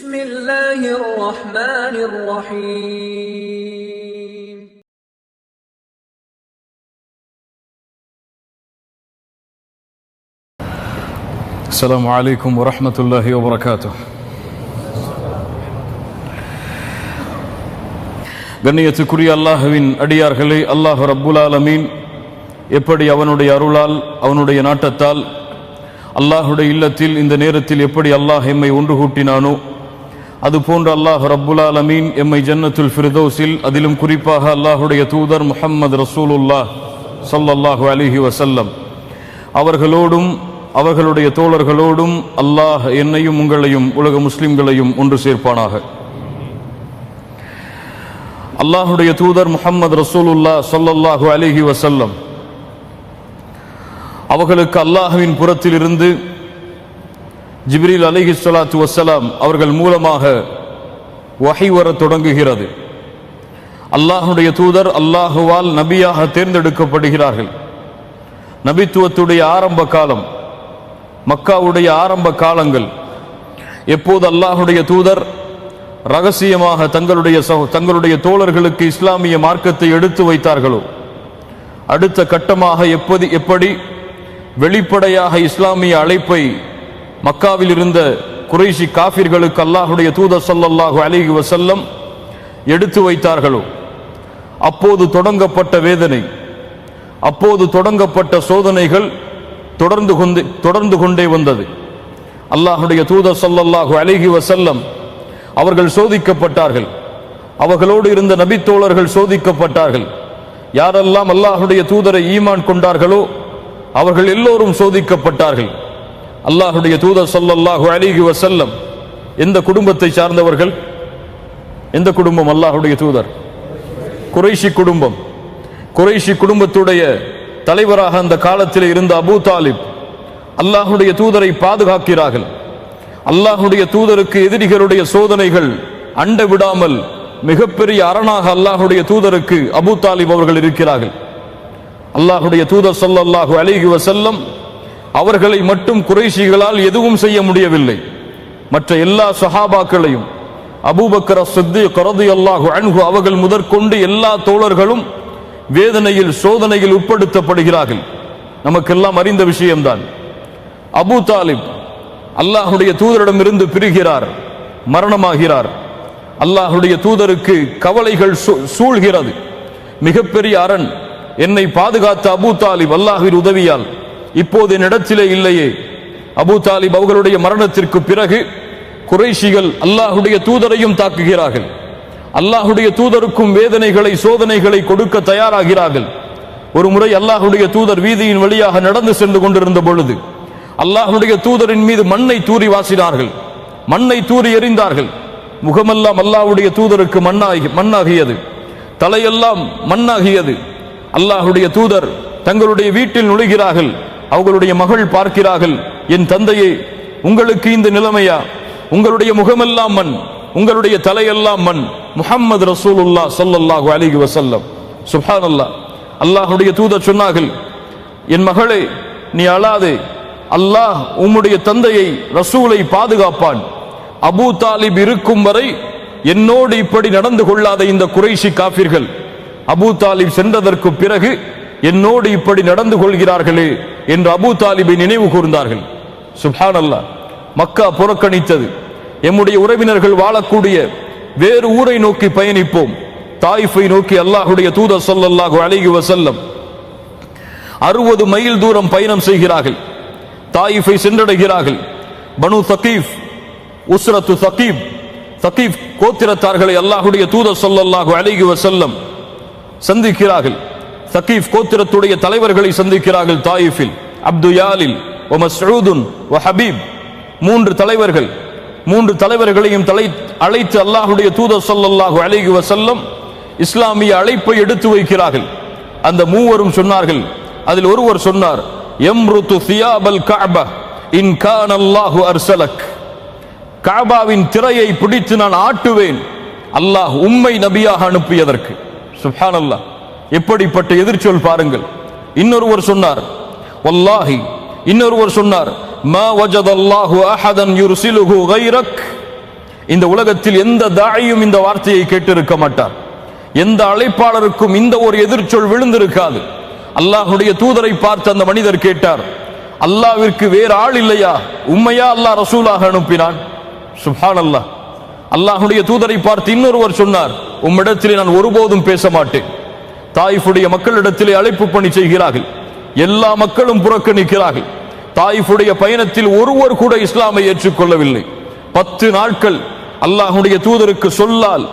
بسم الله الرحمن الرحيم السلام عليكم ورحمة الله وبركاته. கண்ணியத்துக்குரிய அல்லாஹ்வின் அடியார்களே, அல்லாஹ் ரப்புல் ஆலமீன் எப்படி அவனுடைய அருளால் அவனுடைய நாட்டத்தால் அல்லாஹுடைய இல்லத்தில் இந்த நேரத்தில் எப்படி அல்லாஹ் எம்மை ஒன்று கூட்டினானோ அதுபோன்று அல்லாஹ் ரப்புல் ஆலமீன் எம்மை ஜன்னத்துல் ஃபிர்தௌஸில் அதிலும் குறிப்பாக அல்லாஹுடைய தூதர் முஹம்மது ரசூலுல்லாஹ் ஸல்லல்லாஹு அலைஹி வஸல்லம் அவர்களோடும் அவர்களுடைய தோழர்களோடும் அல்லாஹ் என்னையும் உங்களையும் உலக முஸ்லிம்களையும் ஒன்று சேர்ப்பானாக. அல்லாஹுடைய தூதர் முஹம்மது ரசூலுல்லாஹ் ஸல்லல்லாஹு அலைஹி வஸல்லம் அவர்களுக்கு அல்லாஹ்வின் புறத்திலிருந்து ஜிப்ரீல் அலைஹிஸ்ஸலாத்து வஸ்ஸலாம் அவர்கள் மூலமாக வஹி வரத் தொடங்குகிறது. அல்லாஹுடைய தூதர் அல்லாஹுவால் நபியாக தேர்ந்தெடுக்கப்படுகிறார்கள். நபித்துவத்துடைய ஆரம்ப காலம், மக்காவுடைய ஆரம்ப காலங்கள், எப்போது அல்லாஹுடைய தூதர் ரகசியமாக தங்களுடைய தோழர்களுக்கு இஸ்லாமிய மார்க்கத்தை எடுத்து வைத்தார்களோ, அடுத்த கட்டமாக எப்படி வெளிப்படையாக இஸ்லாமிய அழைப்பை மக்காவில் இருந்த குறைஷி காஃபிர்களுக்கு அல்லாஹுடைய தூதர் ஸல்லல்லாஹு அலைஹி வஸல்லம் எடுத்து வைத்தார்களோ, அப்போது தொடங்கப்பட்ட வேதனை, அப்போது தொடங்கப்பட்ட சோதனைகள் தொடர்ந்து கொண்டே வந்தது. அல்லாஹுடைய தூதர் ஸல்லல்லாஹு அலைஹி வஸல்லம் அவர்கள் சோதிக்கப்பட்டார்கள். அவர்களோடு இருந்த நபித்தோழர்கள் சோதிக்கப்பட்டார்கள். யாரெல்லாம் அல்லாஹுடைய தூதரை ஈமான் கொண்டார்களோ அவர்கள் எல்லோரும் சோதிக்கப்பட்டார்கள். அல்லாஹுடைய தூதர் ஸல்லல்லாஹு அலைஹி வஸல்லம் எந்த குடும்பத்தை சார்ந்தவர்கள்? எந்த குடும்பம்? அல்லாஹுடைய தூதர் குறைஷி குடும்பம். குறைஷி குடும்பத்துடைய தலைவராக அந்த காலத்தில் இருந்த அபூ தாலிப் அல்லாஹுடைய தூதரை பாதுகாக்கிறார்கள். அல்லாஹுடைய தூதருக்கு எதிரிகளுடைய சோதனைகள் அண்ட விடாமல் மிகப்பெரிய அரணாக அல்லாஹுடைய தூதருக்கு அபூ தாலிப் அவர்கள் இருக்கிறார்கள். அல்லாஹுடைய தூதர் ஸல்லல்லாஹு அலைஹி வஸல்லம் அவர்களை மட்டும் குறைஷிகளால் எதுவும் செய்ய முடியவில்லை. மற்ற எல்லா சஹாபாக்களையும், அபூபக்கர் அஸ்-சித்தீக் ரலியல்லாஹு அன்ஹு அவர்கள் முதற்கொண்டு எல்லா தோழர்களும் வேதனையில் சோதனையில் உட்படுத்தப்படுகிறார்கள். நமக்கெல்லாம் அறிந்த விஷயம்தான். அபூ தாலிப் அல்லாஹுடைய தூதரிடமிருந்து பிரிகிறார், மரணமாகிறார். அல்லாஹுடைய தூதருக்கு கவலைகள் சூழ்கிறது. மிகப்பெரிய அரண் என்னை பாதுகாத்த அபூ தாலிப் அல்லாஹ்வின் உதவியால் இப்போது என்னிடத்திலே இல்லையே. அபூ தாலிப் அவர்களுடைய மரணத்திற்கு பிறகு குறைஷிகள் அல்லாஹுடைய தூதரையும் தாக்குகிறார்கள். அல்லாஹுடைய தூதருக்கும் வேதனைகளை சோதனைகளை கொடுக்க தயாராகிறார்கள். ஒரு முறை அல்லாஹுடைய தூதர் வீதியின் வழியாக நடந்து சென்று கொண்டிருந்த பொழுது அல்லாஹுடைய தூதரின் மீது மண்ணை தூறி வாசினார்கள், மண்ணை தூறி எறிந்தார்கள். முகமெல்லாம் அல்லாஹுடைய தூதருக்கு மண்ணாகியது, தலையெல்லாம் மண்ணாகியது. அல்லாஹுடைய தூதர் தங்களுடைய வீட்டில் நுழைகிறார்கள். அவர்களுடைய மகள் பார்க்கிறார்கள், என் தந்தையே, உங்களுக்கு இந்த நிலைமையா? உங்களுடைய முகமெல்லாம் மண், உங்களுடைய தலையெல்லாம் மண். முஹம்மது ரசூலுல்லாஹ் ஸல்லல்லாஹு அலைஹி வஸல்லம். சுப்ஹானல்லாஹ். அல்லாஹுடைய தூதர் சொன்னார்கள், என் மகளே, நீ அழாதே, அல்லாஹ் உம்முடைய தந்தையை ரசூலை பாதுகாப்பான். அபூ தாலிப் இருக்கும் வரை என்னோடு இப்படி நடந்து கொள்ளாத இந்த குறைஷி காஃபிர்கள் அபூ தாலிப் சென்றதற்கு பிறகு என்னோடு இப்படி நடந்து கொள்கிறார்களே என்று அபூ தாலிபை நினைவு கூர்ந்தார்கள். சுப்ஹானல்லாஹ். மக்கா புறக்கணித்தது. எம்முடைய உறவினர்கள் வாழக்கூடிய வேறு ஊரை நோக்கி பயணிப்போம். தாயிஃபை நோக்கி அல்லாஹுடைய தூதர் ஸல்லல்லாஹு அலைஹி வஸல்லம் 60 மைல் தூரம் பயணம் செய்கிறார்கள். தாயிஃபை சென்றடைகிறார்கள். பனு தகீஃப், உஸ்ரத்து தகீஃப் கோத்திரத்தார்களை அல்லாஹுடைய தூதர் ஸல்லல்லாஹு அலைஹி வஸல்லம் சந்திக்கிறார்கள். தகீஃப் கோத்திரத்துடைய தலைவர்களை சந்திக்கிறார்கள். தாயிஃபில் அப்து யாலில் வ மஸ்ஊதுன் வ ஹபீப், 3 தலைவர்கள். 3 தலைவர்களையும் அழைத்து அல்லாஹுடைய தூதர் ஸல்லல்லாஹு அலைஹி வஸல்லம் இஸ்லாமிய அழைப்பை எடுத்து வைக்கிறார்கள். அந்த மூவரும் சொன்னார்கள். அதில் ஒருவர் சொன்னார், யம்ருது சியாபல் கஅபா இன் கான அல்லாஹு அர்ஸலக். கஅபாவின் திரையை பிடித்து நான் ஆட்டுவேன், அல்லாஹ் உம்மை நபியாக அனுப்பியதற்கு. சுப்ஹானல்லாஹ். எப்படிப்பட்ட எதிர்ச்சொல் பாருங்கள். இன்னொருவர் சொன்னார், வல்லாஹி. இன்னொருவர் சொன்னார், மா வஜதல்லாஹு அஹதன் யுர்சிலுஹு கைரக் இந்த உலகத்தில் எந்த தாயும் இந்த வார்த்தையை கேட்டிருக்க மாட்டார். எந்த அழைப்பாளருக்கும் இந்த ஒரு எதிர்ச்சொல் விழுந்திருக்காது. அல்லாஹுடைய தூதரை பார்த்து அந்த மனிதர் கேட்டார், அல்லாஹ்விற்கு வேறு ஆள் இல்லையா? உம்மையா அல்லாஹ் ரசூலாக அனுப்பினான்? சுப்ஹானல்லாஹ். அல்லாஹுடைய தூதரை பார்த்து இன்னொருவர் சொன்னார், உம்மிடத்திலே நான் ஒருபோதும் பேச மாட்டேன். தாயிஃபுடைய மக்களிடத்திலே அழைப்பு பணி செய்கிறார்கள், எல்லா மக்களும் புறக்கணிக்கிறார்கள். தாயிஃபுடைய பயணத்தில் ஒருவர் கூட இஸ்லாமை ஏற்றுக்கொள்ளவில்லை. 10 நாட்கள் அல்லாஹுடைய தூதருக்கு சொல்லால்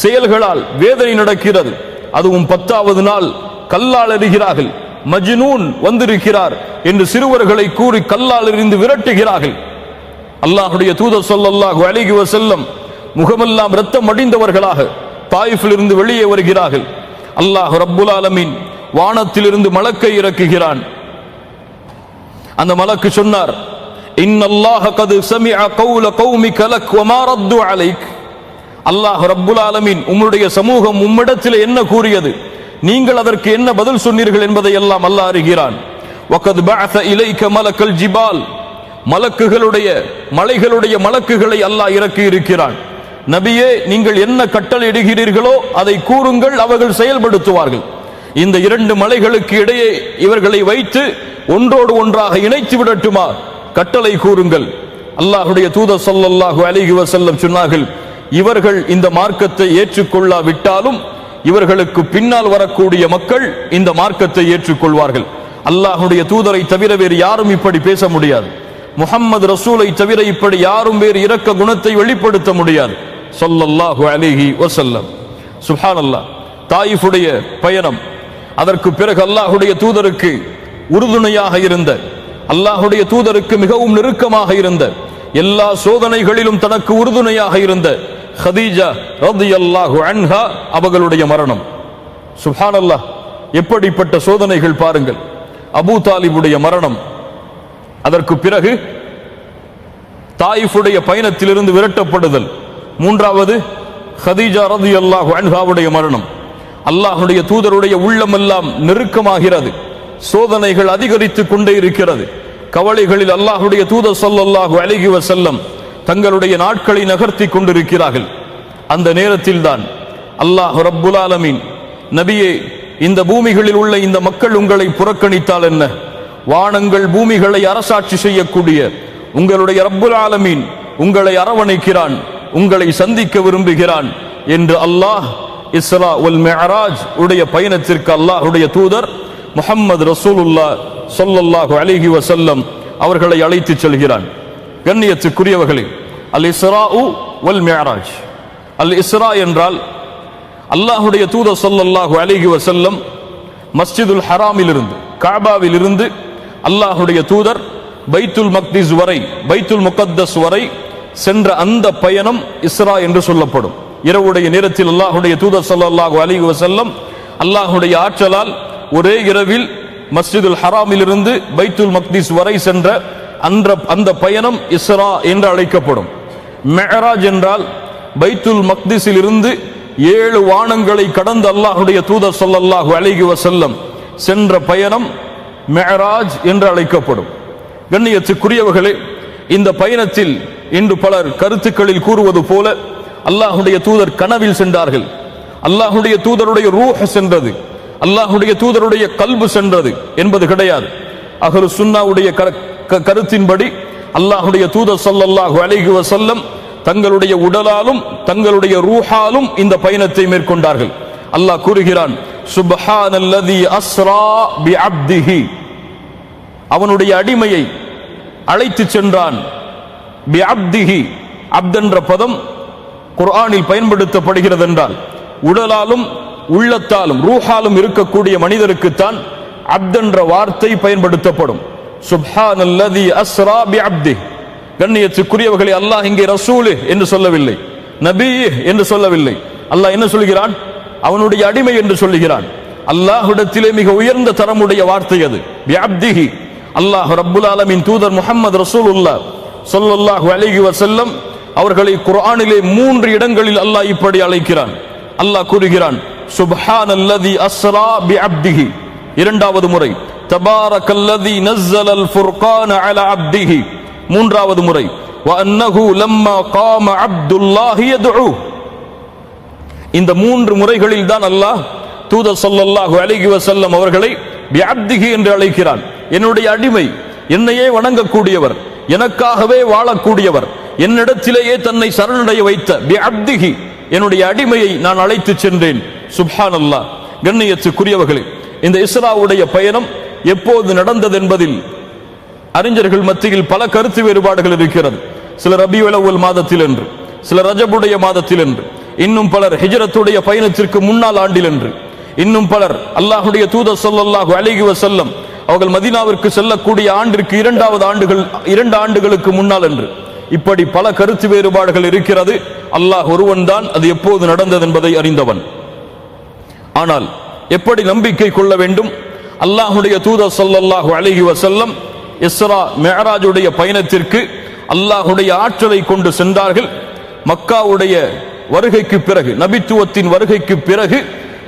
செயல்களால் வேதனை நடக்கிறது. அதுவும் 10வது நாள் கல்லால் எறிகிறார்கள். மஜ்னூன் வந்திருக்கிறார் என்று சிறுவர்களை கூறி கல்லால் எறிந்து விரட்டுகிறார்கள். அல்லாஹுடைய தூதர் ஸல்லல்லாஹு அலைஹி வஸல்லம் முகமெல்லாம் இரத்தம் அடிந்தவர்களாக தாயிஃபிலிருந்து வெளியே வருகிறார்கள். அல்லாஹ் ரப்புல் ஆலமீன் வானத்திலிருந்து மலக்கை இறக்குகிறான். அந்த மலக்கு சொன்னார், இன்னல்லாஹ கத் சமிஅ கௌல கௌமிக லக் வமா ரத்து அலைக். அல்லாஹ் ரப்புல் ஆலமீன் உம்முடைய சமூகம் உம்மிடத்தில் என்ன கூறியது, நீங்கள் அதற்கு என்ன பதில் சொன்னீர்கள் என்பதை எல்லாம் அல்லாஹ் அறிகிறான். வகத் பஅஸ இலைக மலக்கல் ஜிபால். மலக்குகளுடைய மலைகளுடைய மலக்குகளை அல்லாஹ் இறக்கி இருக்கிறான். நபியே, நீங்கள் என்ன கட்டளை இடுகிறீர்களோ அதை கூறுங்கள், அவர்கள் செயல்படுத்துவார்கள். இந்த 2 மலைகளுக்கு இடையே இவர்களை வைத்து ஒன்றோடு ஒன்றாக இணைத்து விடட்டுமா? கட்டளை கூறுங்கள். அல்லாஹுடைய தூதர் ஸல்லல்லாஹு அலைஹி வஸல்லம் சொன்னார்கள், இவர்கள் இந்த மார்க்கத்தை ஏற்றுக்கொள்ளாவிட்டாலும் இவர்களுக்கு பின்னால் வரக்கூடிய மக்கள் இந்த மார்க்கத்தை ஏற்றுக்கொள்வார்கள். அல்லாஹுடைய தூதரை தவிர வேறு யாரும் இப்படி பேச முடியாது. முஹம்மது ரசூலை தவிர இப்படி யாரும் வேறு இரக்க குணத்தை வெளிப்படுத்த முடியாது. ஸல்லல்லாஹு அலைஹி வஸல்லம். சுப்ஹானல்லாஹ். தாயிஃபுடைய பயணம், அதற்கு பிறகு அல்லாஹுடைய தூதருக்கு உறுதுணையாக இருந்த, அல்லாஹுடைய தூதருக்கு மிகவும் நெருக்கமாக இருந்த, எல்லா சோதனைகளிலும் தனக்கு உறுதுணையாக இருந்த ஹதீஜா ரலியல்லாஹு அன்ஹா அவர்களுடைய மரணம். சுப்ஹானல்லாஹ். எப்படிப்பட்ட சோதனைகள் பாருங்கள். அபூ தாலிபுடைய மரணம், அதற்கு பிறகு தாயிஃபுடைய பயணத்திலிருந்து விரட்டப்படுதல், 3வது ஹதீஜா ரலியல்லாஹு அன்ஹாவுடைய மரணம். அல்லாஹுடைய தூதருடைய உள்ளமெல்லாம் நெருக்கமாகிறது. சோதனைகள் அதிகரித்துக் கொண்டே இருக்கிறது. கவலைகளில் அல்லாஹுடைய தூதர் ஸல்லல்லாஹு அலைஹி வஸல்லம் தங்களுடைய நாட்களை நகர்த்தி கொண்டிருக்கிறார்கள். அந்த நேரத்தில் தான் அல்லாஹ் ரப்புல் ஆலமீன், நபியே, இந்த பூமிகளில் உள்ள இந்த மக்கள் உங்களை புறக்கணித்தால் என்ன, வானங்கள் பூமிகளை அரசாட்சி செய்யக்கூடிய உங்களுடைய ரப்புல் ஆலமீன் உங்களை அரவணைக்கிறான், உங்களை சந்திக்க விரும்புகிறான் என்று அல்லாஹ் இஸ்ரா வல் மிஅராஜ் உடைய பயணத்திற்கு அல்லாஹுடைய தூதர் முஹம்மது ரசூலுல்லாஹ் ஸல்லல்லாஹு அலைஹி வஸல்லம் அவர்களை அழைத்து செல்கிறான். கண்ணியத்துக்குரியவர்களே, அல் இஸ்ராஉ வல் மிஅராஜ். அல் இஸ்ரா என்றால் அல்லாஹுடைய தூதர் ஸல்லல்லாஹு அலைஹி வஸல்லம் மஸ்ஜிதுல் ஹராமிலிருந்து, கஅபாவிலிருந்து அல்லாஹுடைய தூதர் பைத்துல் மக்திஸ் வரை, பைத்துல் முகத்தஸ் வரை சென்ற அந்த பயணம் இஸ்ரா என்று சொல்லப்படும். இரவுடைய நேரத்தில் அல்லாஹுடைய தூதர் ஸல்லல்லாஹு அலைஹி வஸல்லம் அல்லாஹுடைய ஆற்றலால் ஒரே இரவில் மஸ்ஜிதுல் ஹராமிலிருந்து பைத்துல் மக்திஸ் வரை சென்ற அந்த பயணம் இஸ்ரா என்று அழைக்கப்படும். மிஅராஜ் என்றால் பைத்துல் மக்திஸில் இருந்து 7 வானங்களை கடந்து அல்லாஹுடைய தூதர் ஸல்லல்லாஹு அலைஹி வஸல்லம் சென்ற பயணம் மிஅராஜ் என்று அழைக்கப்படும். கண்ணியத்துக்குரியவர்களே, இந்த பயணத்தில் இன்று பலர் கருத்துக்களில் கூறுவது போல அல்லாஹுடைய தூதர் கனவில் சென்றார்கள், அல்லாஹுடைய தூதருடைய ரூஹ் சென்றது, அல்லாஹுடைய தூதருடைய கல்பு சென்றது என்பது கிடையாது. அஹ்லு சுன்னாவுடைய கருத்தின்படி அல்லாஹுடைய தூதர் ஸல்லல்லாஹு அலைஹி வஸல்லம் தங்களுடைய உடலாலும் தங்களுடைய ரூஹாலும் இந்த பயணத்தை மேற்கொண்டார்கள். அல்லாஹ் கூறுகிறான், சுப்ஹானல்லதி அஸ்ரா பிஅப்திஹி, அவனுடைய அடிமையை அழைத்து சென்றான். பிஅப்திஹி, அப்த் என்ற பதம் குர்ஆனில் பயன்படுத்தப்படுகிறது என்றால் உடலாலும் உள்ளத்தாலும் ரூஹாலும் இருக்கக்கூடிய மனிதருக்குத்தான் அப்த் என்ற வார்த்தை பயன்படுத்தப்படும். சுப்ஹானல்லதி அஸ்ரா பிஅப்திஹி. கண்ணியத்துக்குரியவர்களே, அல்லாஹ் இங்கே ரசூல் என்று சொல்லவில்லை, நபி என்று சொல்லவில்லை. அல்லாஹ் என்ன சொல்கிறான்? அவனுடைய அடிமை என்று சொல்லுகிறான். அல்லாஹ்விடத்திலே மிக உயர்ந்த தரமுடைய வார்த்தை அது, பிஅப்திஹி. அல்லாஹ் ரப்புல் ஆலமீன் தூதர் முஹம்மது ரசூலுல்லாஹ் ஸல்லல்லாஹு அலைஹி வஸல்லம் அவர்களை குர்ஆனிலே 3 இடங்களில் அல்லாஹ் இப்படி அழைக்கிறான். அல்லாஹ் கூறுகிறான், சுப்ஹானல்லதி அஸ்ரா பிஅப்திஹி. 2வது முறை தபாரக்கல்லதி நஸ்ஸலல் ஃபுர்கான அலா அப்திஹி. 3வது முறை وأنه لما قام عبد الله يدعوه. இந்த மூன்று முறைகளில் தான் அல்லாஹ் தூதர் ஸல்லல்லாஹு அலைஹி வஸல்லம் அவர்களை பிஅப்திஹி என்று அழைக்கிறான். என்னுடைய அடிமை, என்னையே வணங்கக்கூடியவர், எனக்காகவே வாழக்கூடியவர், என்னிடத்திலேயே தன்னை சரணடைய வைத்த பிஅப்திஹி, என்னுடைய அடிமையை நான் அழைத்து சென்றேன். சுப்ஹானல்லாஹ். கண்ணியத்துக்குரியவர்களே, இந்த இஸ்ராவுடைய பயணம் எப்போது நடந்தது என்பதில் அறிஞர்கள் மத்தியில் பல கருத்து வேறுபாடுகள் இருக்கிறது. சிலர் ரபியுல் அவ்வல் மாதத்தில் என்று, சிலர் ரஜபுடைய மாதத்தில் என்று, இன்னும் பலர் ஹிஜ்ரத்துடைய பயணத்திற்கு முன்னால் ஆண்டில் என்று, இன்னும் பலர் அல்லாஹ்வுடைய தூதர் ஸல்லல்லாஹு அலைஹி வஸல்லம் அவர்கள் மதீனாவிற்கு செல்லக்கூடிய ஆண்டிற்கு 2 ஆண்டுகளுக்கு முன்னால் என்று, இப்படி பல கருத்து வேறுபாடுகள் இருக்கிறது. அல்லாஹ் ஒருவன் தான் அது எப்போது நடந்தது என்பதை அறிந்தவன். ஆனால் எப்படி நம்பிக்கை கொள்ள வேண்டும்? அல்லாஹ்வுடைய தூதர் ஸல்லல்லாஹு அலைஹி வஸல்லம் இஸ்ரா மிஅராஜுடைய பயணத்திற்கு அல்லாஹ்வுடைய ஆற்றலை கொண்டு சென்றார்கள். மக்காவுடைய வருகைக்கு பிறகு, நபித்துவத்தின் வருகைக்கு பிறகு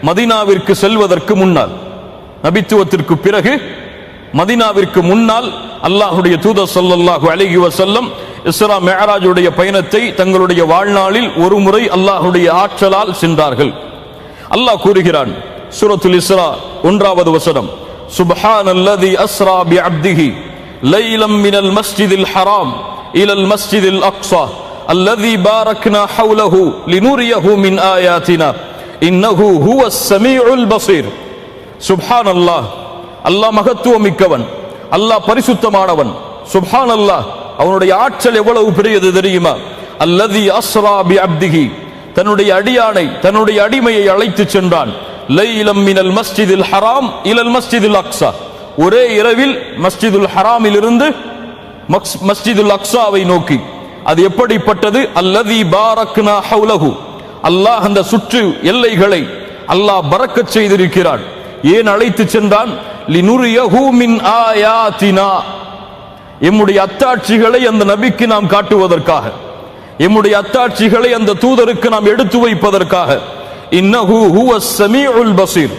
மதீனாவிற்கு செல்வதற்கு முன்னால், நபித்துவத்திற்கு பிறகு மதீனாவிற்கு முன்னால் அல்லாஹ்வுடைய தூதர் ஸல்லல்லாஹு அலைஹி வஸல்லம் இஸ்ரா மிஅராஜுடைய பயணத்தை தங்களுடைய வாழ்நாளில் ஒரு முறை அல்லாஹ்வுடைய ஆற்றலால் சென்றார்கள். அல்லாஹ் கூறுகிறான் சூரத்துல் இஸ்ரா 1வது வசனம், சுப்ஹானல்லதி அஸ்ரா பிஅப்திஹி லைலம் மினல் மஸ்ஜிதில் ஹராம் இலல் மஸ்ஜிதில் அக்ஸா அல்லதி பாரக்னா ஹவ்லஹு லினுரியஹு மின் ஆயாத்தினா இன்னஹு ஹுவஸ் ஸமீஉல் பஸீர். சுப்ஹானல்லாஹ், அல்லாஹ் மகத்துவமிக்கவன், அல்லாஹ் பரிசுத்தமானவன். சுப்ஹானல்லாஹ், அவனுடைய ஆற்றல் எவ்வளவு பெரியது தெரியுமா? அல்லதி அஸ்ரா பிஅப்திஹி, தன்னுடைய அடியானை, தன்னுடைய அடிமையை அழைத்து சென்றான். லைலம் மினல் மஸ்ஜிதில் ஹராம் இலல் மஸ்ஜிதில் அக்ஸா, ஒரே இரவில் மஸ்ஜிதுல் ஹராமில் இருந்து மஸ்ஜிதுல் அக்ஸாவை நோக்கி. அது எப்படிப்பட்டது? அல்லதி பாரக்னா ஹவ்லஹு, அல்லாஹ் அந்த சுற்று எல்லைகளை அல்லாஹ் பரக்கத் செய்திருக்கிறான். ஏன் அழைத்து சென்றான்? லினுரியஹு மின் ஆயாத்தினா, எம்முடைய அத்தாட்சிகளை அந்த நபிக்கு நாம் காட்டுவதற்காக, எம்முடைய அத்தாட்சிகளை அந்த தூதருக்கு நாம் எடுத்து வைப்பதற்காக. இன்னஹு ஹுவஸ் ஸமீஉல் பஸீர்,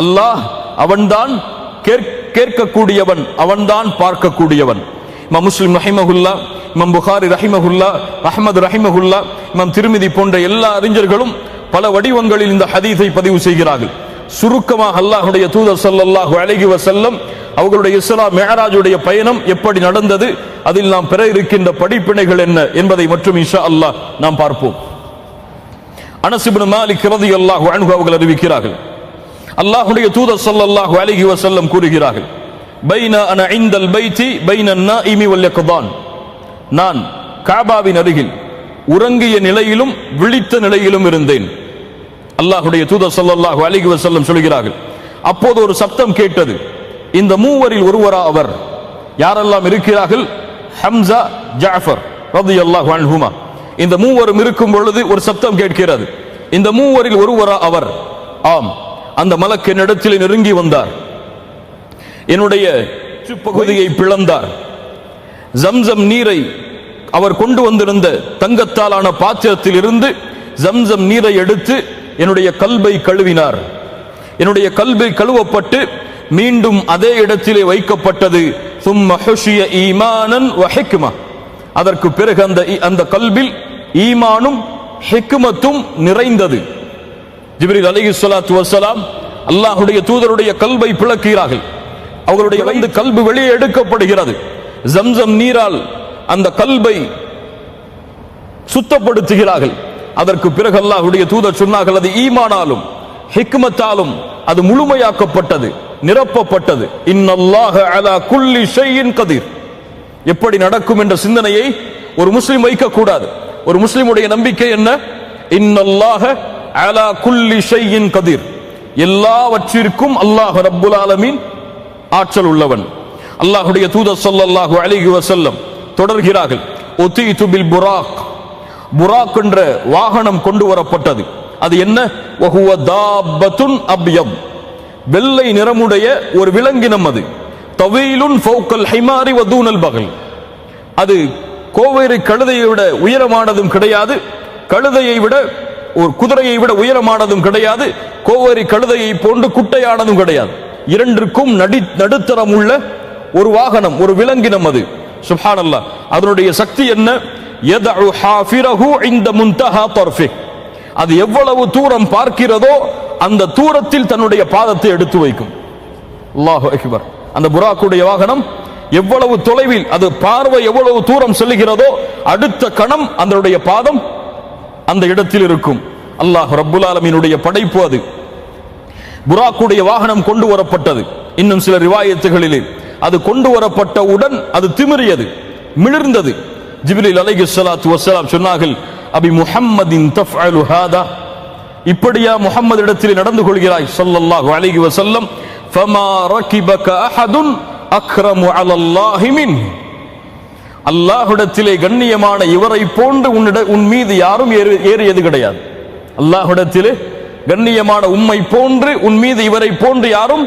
அல்லாஹ் அவன்தான் கேட்கக்கூடியவன், அவன்தான் பார்க்கக்கூடியவன். இமாம் முஸ்லிம் ரஹிமஹுல்லா, இமாம் புகாரி ரஹிமஹுல்லா, அஹ்மத் ரஹிமஹுல்லா, இமாம் திர்மிதி போன்ற எல்லா அறிஞர்களும் பல வடிவங்களில் இந்த ஹதீஸை பதிவு செய்கிறார்கள். சுருக்கமாக அல்லாஹ்வுடைய தூதர் ஸல்லல்லாஹு அலைஹி வஸல்லம் அவர்களுடைய இஸ்ரா மிஅராஜுடைய பயணம் எப்படி நடந்தது, அதில் நாம் பெற இருக்கின்ற படிப்பினைகள் என்ன என்பதை மட்டும் இன்ஷா அல்லாஹ் நாம் பார்ப்போம். அனஸ் இப்னு மாலிக் ரலியல்லாஹு அன்ஹு அவர்கள் அறிவிக்கிறார்கள், அல்லாஹ்வுடைய தூதர் ஸல்லல்லாஹு அலைஹி வஸல்லம் கூறுகிறார்கள், பைன அன இன்தல் பைத்தி பைன நாயிமி வல் யக்தான், நான் காபாவின் அருகில் உறங்கிய நிலையிலும் விழித்த நிலையிலும் இருந்தேன். அல்லாஹ்வுடைய தூதர் ஸல்லல்லாஹு அலைஹி வஸல்லம் சொல்கிறார்கள், அப்போது ஒரு சப்தம் கேட்டது. இந்த மூவரில் ஒருவரா அவர்? யாரெல்லாம் இருக்கிறார்கள்? ஹம்ஸா, ஜஅஃபர் ரலியல்லாஹு அன்ஹுமா. இந்த மூவரும் இருக்கும் பொழுது ஒரு சப்தம் கேட்கிறது. இந்த மூவரில் ஒருவரா அவர்? ஆம். அந்த மலக் என்னிடத்தில் நெருங்கி வந்தார், என்னுடைய பகுதியை பிளந்தார், ஜம்சம் நீரை அவர் கொண்டு வந்திருந்த தங்கத்தாலான பாத்திரத்தில் இருந்து ஜம்சம் நீரை எடுத்து என்னுடைய கல்பை கழுவினார். என்னுடைய கல்பை கழுவப்பட்டு மீண்டும் அதே இடத்திலே வைக்கப்பட்டது. சும்ம ஹுஷிய ஈமானன் வ ஹிக்மா, அதற்கு பிறகு அந்த கல்பில் ஈமானும் ஹிக்மத்தும் நிறைந்தது. ஜிப்ரீல் அலைஹிஸ்ஸலாத்து வஸ்ஸலாம் அல்லாஹ்வுடைய தூதருடைய கல்பை பிளக்கிறார்கள். அவர்களுடைய கல்பு வெளியே எடுக்கப்படுகிறது. ஜம்சம் நீரால் அந்த கல்பை சுத்தப்படுத்துகிறார்கள். அதற்கு பிறகு அல்லாஹ்வுடைய தூதர் சொன்னார்கள், அது ஈமானாலும் ஹிக்மத்தாலும் அது முழுமையாக்கப்பட்டது, நிரப்பப்பட்டது. இன்னல்லாஹ அலா குல்லி ஷைஇன் கதீர். எப்படி நடக்கும் என்ற சிந்தனையை ஒரு முஸ்லிம் வைக்க கூடாது. ஒரு முஸ்லிமுடைய நம்பிக்கை என்ன? இன்னல்லாஹ அலா குல்லி ஷைஇன் கதீர், எல்லாவற்றிற்கும் அல்லாஹ் ரப்புல் ஆலமீன் ஆற்றல் உள்ளவன். அல்லாஹ்வுடைய தூதர் ஸல்லல்லாஹு அலைஹி வஸல்லம் தொடர்கிறார்கள், உதீது பில் புராக், புராக் என்ற வாகனம் கொண்டு வரப்பட்டது. அது என்ன? வஹுவ தாப்பத்துன் அப்யத், வெள்ளை நிறமுடைய ஒரு விலங்கினம். அது தவீலுன் ஃபௌகல் ஹிமாரி வ தூனல் பகல், அது கோவேறு கழுதையை விட உயரமானதும் கிடையாது, கழுதையை விட ஒரு குதிரையை விட உயரமானதும் கிடையாது, கோவேறு கழுதையை போன்று குட்டையானதும் கிடையாது. இரண்டிற்கும் நடுத்தரம் உள்ள ஒரு வாகனம், ஒரு விலங்கினம் அது. சுப்ஹானல்லாஹ். அதனுடைய சக்தி என்ன? யதஉ ஹாஃபிரஹு இன்த முன்தஹா தர்ஃபி. அது எவ்வளவு தூரம் பார்க்கிறதோ அந்த தூரத்தில் தன்னுடைய பாதத்தை எடுத்து வைக்கும். அல்லாஹு அக்பர். அந்த புராக்குடைய வாகனம் எவ்வளவு தொலைவில், அது பார்வை எவ்வளவு தூரம் செல்லுகிறதோ அடுத்த கணம் அதனுடைய பாதம் அந்த இடத்தில் இருக்கும். அல்லாஹ் ரப்புல் ஆலமீனுடைய படைப்பு அது. புராக்குடைய வாகனம் கொண்டு வரப்பட்டது. இன்னும் சில ரிவாயத்துகளிலே அது கொண்டு வரப்பட்டவுடன் அது திமிரியது, மிளிர்ந்தது. ஜிப்ரீல் அலைஹிஸ்ஸலாத்து வஸ்ஸலாம் சொன்னார்கள், அபி முஹம்மதின் தஃஅலு ஹாதா, இப்படியா முஹம்மது இடத்தில் நடந்து கொள்கிறாய் ஸல்லல்லாஹு அலைஹி வஸல்லம். ஃபமா ரகிபக அஹதுன் அக்ரமு அலல்லாஹி மின், அல்லாஹ்விடத்திலே கண்ணியமான இவரை போன்று உன் மீது யாரும் ஏறியது கிடையாது. அல்லாஹ்விடத்திலே கண்ணியமான உம்மை போன்று உன் மீது இவரை போன்று யாரும்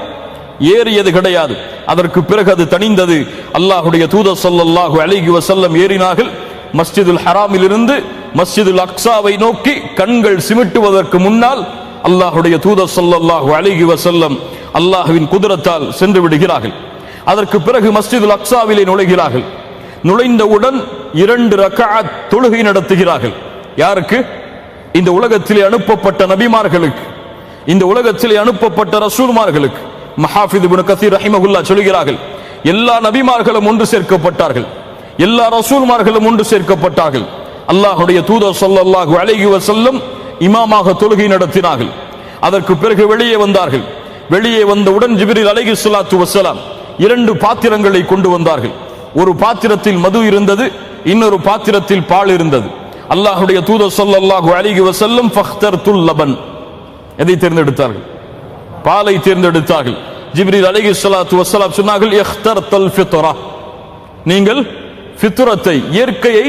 ஏறியது கிடையாது. அதற்கு பிறகு அது தணிந்தது. அல்லாஹ்வுடைய தூதர் ஸல்லல்லாஹு அலைஹி வஸல்லம் ஏறினார்கள். மஸ்ஜிதுல் ஹராமில் இருந்து மஸ்ஜிதுல் அக்ஸாவை நோக்கி கண்கள் சிமிட்டுவதற்கு முன்னால் அல்லாஹ்வுடைய தூதர் ஸல்லல்லாஹு அலைஹி வஸல்லம் அல்லாஹ்வின் குதிரத்தால் சென்று விடுகிறார்கள். அதற்கு பிறகு மஸ்ஜிதுல் அக்ஸாவிலே நுழைகிறார்கள். நுழைந்தவுடன் 2 ரக்அத் தொழுகை நடத்துகிறார்கள். யாருக்கு? இந்த உலகத்திலே அனுப்பப்பட்ட நபிமார்களுக்கு, இந்த உலகத்திலே அனுப்பப்பட்ட ரசூல்மார்களுக்கு. மஹாஃபிஸ் இப்னு கஸீர் ரஹிமஹுல்லாஹ் சொல்கிறார்கள், எல்லா நபிமார்களும் ஒன்று சேர்க்கப்பட்டார்கள், எல்லா ரசூல்மார்களும் ஒன்று சேர்க்கப்பட்டார்கள். அல்லாஹ்வுடைய தூதர் ஸல்லல்லாஹு அலைஹி வஸல்லம் இமாமாக தொழுகை நடத்தினார்கள். அதற்கு பிறகு வெளியே வந்தார்கள். வெளியே வந்தவுடன் ஜிப்ரீல் அலைஹிஸ்ஸலாத்து வஸ்ஸலாம் 2 பாத்திரங்களை கொண்டு வந்தார்கள். ஒரு பாத்திரத்தில் மது இருந்தது, இன்னொரு பாத்திரத்தில் பால் இருந்தது. அல்லாஹ்வுடைய தூதர் ஸல்லல்லாஹு அலைஹி வஸல்லம் ஃபக்தர்துல் லபன், எதை தேர்ந்தெடுத்தார்கள்? பாலை தேர்ந்தெடுத்தார்கள். ஜிப்ரீல் அலைஹிஸ்ஸலாத்து வஸ்ஸலாம் சொன்னார்கள், இக்தர்தல் ஃபித்ரா, நீங்கள் ஃபித்ரத்தை, இயற்கையை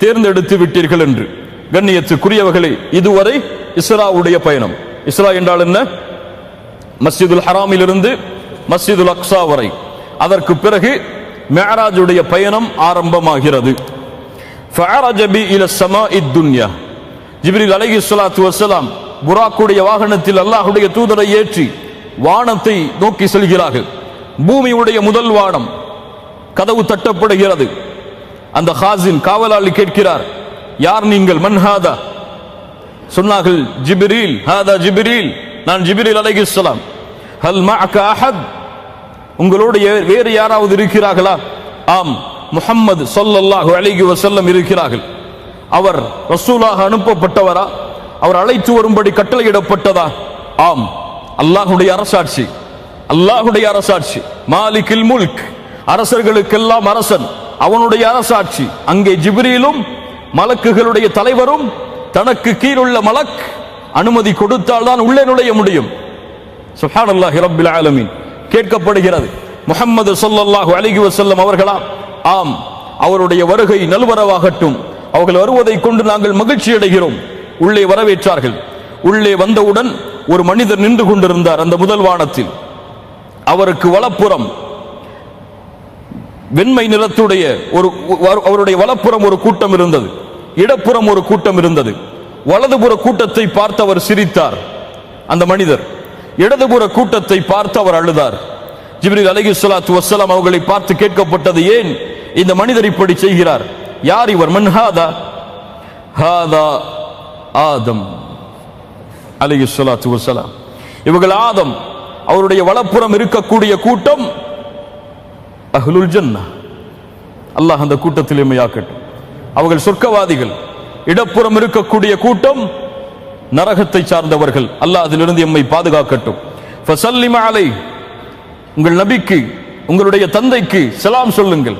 தேர்ந்தெடுத்து விட்டீர்கள் என்று. கண்ணியத்துக்குரியவர்களே, இதுவரை இஸ்ராவுடைய பயணம். இஸ்ரா என்றால் என்ன? மஸ்ஜிதுல் ஹராமில் இருந்து மஸ்ஜிதுல் அக்ஸா வரை. அதற்கு பிறகு மிஅராஜுடைய பயணம் ஆரம்பமாகிறது. ஃபஅரஜ பி இல ஸமாஇத் துன்யா, ஜிப்ரீல் அலைஹிஸ்ஸலாத்து வஸ்ஸலாம் புராக்குடைய வாகனத்தில் அல்லாஹ்வுடைய தூதரை ஏற்றி வானத்தை நோக்கி செல்கிறார்கள். பூமியுடைய முதல் வானம். கதவு தட்டப்படுகிறது. அந்த ஹாசின், காவலாளி கேட்கிறார், யார் நீங்கள்? மன் ஹாதா? சொன்னார்கள், ஜிப்ரீல். ஹாதா ஜிப்ரீல், நான் ஜிப்ரீல் அலைஹிஸ்ஸலாம். ஹல் மஅக அஹத், உங்களோடு வேறு யாராவது இருக்கிறார்களா? ஆம், முஹம்மது ஸல்லல்லாஹு அலைஹி வஸல்லம் இருக்கிறார்கள். அவர் ரசூலாக அனுப்பப்பட்டவரா? அவர் அழைத்து வரும்படி கட்டளையிடப்பட்டதா? ஆம். அல்லாஹ்வுடைய அரசாட்சி, அல்லாஹ்வுடைய அரசாட்சி. மாலிகில் முல்க், அரசர்களுக்கெல்லாம் அரசன், அவனுடைய அரசாட்சி. அங்கே ஜிப்ரீலும் மலக்குகளுடைய தலைவரும், தனக்கு கீழுள்ள மலக் அனுமதி கொடுத்தால் தான் உள்ளே நுழைய முடியும். சுப்ஹானல்லாஹி ரப்பில் ஆலமீன். கேட்கப்படுகிறது, முஹம்மது ஸல்லல்லாஹு அலைஹி வஸல்லம் அவர்களா? ஆம், அவருடைய வருகை நல்வரவாகட்டும், அவர்கள் வருவதை கொண்டு நாங்கள் மகிழ்ச்சி அடைகிறோம். உள்ளே வரவேற்றார்கள். உள்ளே வந்தவுடன் ஒரு மனிதர் நின்று கொண்டிருந்தார் அந்த முதல் வானத்தில். அவருக்கு வலப்புறம் வெண்மை நிறத்துடைய அவருடைய வலப்புறம் ஒரு கூட்டம் இருந்தது, இடப்புறம் ஒரு கூட்டம் இருந்தது. வலதுபுற கூட்டத்தை பார்த்து அவர் சிரித்தார் அந்த மனிதர். இடதுபுற கூட்டத்தை பார்த்து அவர் அழுதார். ஜிப்ரீல் அலைஹிஸ்ஸலாத்து வஸ்ஸலாம் அவர்களை பார்த்து கேட்கப்பட்டது, ஏன் இந்த மனிதர் இப்படி செய்கிறார்? யார் இவர்? மன் ஹாதா? ஹாதா ஆதம் அலைஹிஸ்ஸலாத்து வஸ்ஸலாம். இவர்கள் ஆதம். அவருடைய வலப்புறம் இருக்கக்கூடிய கூட்டம் அஹ்லுல் ஜன்னah. அல்லாஹ் அந்த கூட்டத்தில் எம்மையாக்கட்டும். அவர்கள் சொர்க்கவாதிகள். இடப்புறம் இருக்கக்கூடிய கூட்டம் நரகத்தை சார்ந்தவர்கள். அல்லாஹ் அதிலிருந்து எம்மை பாதுகாக்கட்டும். ஃபஸல்லிம அலை, உங்கள் நபிக்கு, உங்களுடைய தந்தைக்கு சலாம் சொல்லுங்கள்.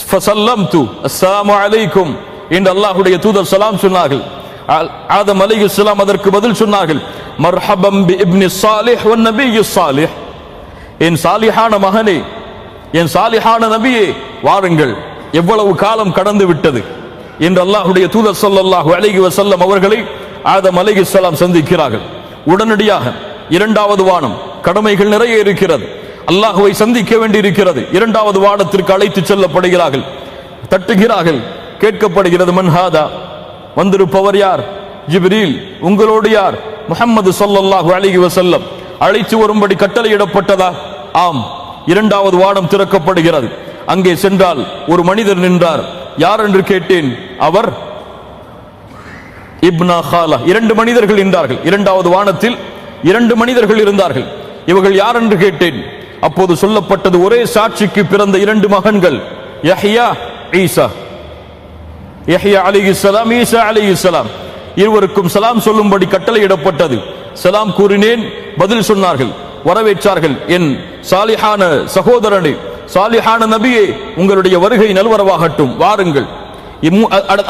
ஃபஸல்லம்து அஸ்ஸலாமு அலைக்கும் என்று அல்லாஹ்வுடைய தூதர் சலாம் சொன்னார்கள். ஆதம் அலைஹிஸ்ஸலாம் அதற்கு பதில் சொன்னார்கள், மர்ஹபம் பி இப்னி ஸாலிஹ் வன் நபிய்யி ஸாலிஹ், என் சாலிஹான மகனே, என் சாலிஹான நபியே, வாருங்கள், எவ்வளவு காலம் கடந்து விட்டது என்று அல்லாஹ்வுடைய தூதர் ஸல்லல்லாஹு அலைஹி வஸல்லம் அவர்களை ஆதம் அலைஹிஸ்ஸலாம் சந்திக்கிறார்கள். உடனடியாக 2வது வானம், கடமைகள் நிறைய இருக்கிறது, அல்லாஹ்வை சந்திக்க வேண்டி இருக்கிறது. 2வது வானத்திற்கு அழைத்து செல்லப்படுகிறார்கள். தட்டுகிறார்கள். கேட்கப்படுகிறது, மன் ஹாதா, வந்திருப்பவர் யார்? ஜிப்ரீல். உங்களோடு யார்? முஹம்மது ஸல்லல்லாஹு அலைஹி வஸல்லம். அழைத்து வரும்படி கட்டளையிடப்பட்டதா? ஆம். 2வது வானம் திறக்கப்படுகிறது. அங்கே சென்றால் ஒரு மனிதர் நின்றார். யார் என்று கேட்டேன். அவர் இப்னா ஹாலா. 2 மனிதர்கள் நின்றார்கள். 2வது வானத்தில் 2 மனிதர்கள் இருந்தார்கள். இவர்கள் யார் என்று கேட்டேன். அப்போது சொல்லப்பட்டது ஒரே சாட்சிக்கு பிறந்த 2 மகன்கள், யஹ்யா ஈசா. யஹ்யா அலைஹிஸ்ஸலாம், ஈசா அலைஹிஸ்ஸலாம். இருவருக்கும் சலாம் சொல்லும்படி கட்டளையிடப்பட்டது. சலாம் கூறினேன், பதில் சொன்னார்கள், வரவேற்றார்கள். என் சாலிஹான சகோதரனே, சாலிஹான நபியே, உங்களுடைய வருகை நல்வரவாகட்டும், வாருங்கள்.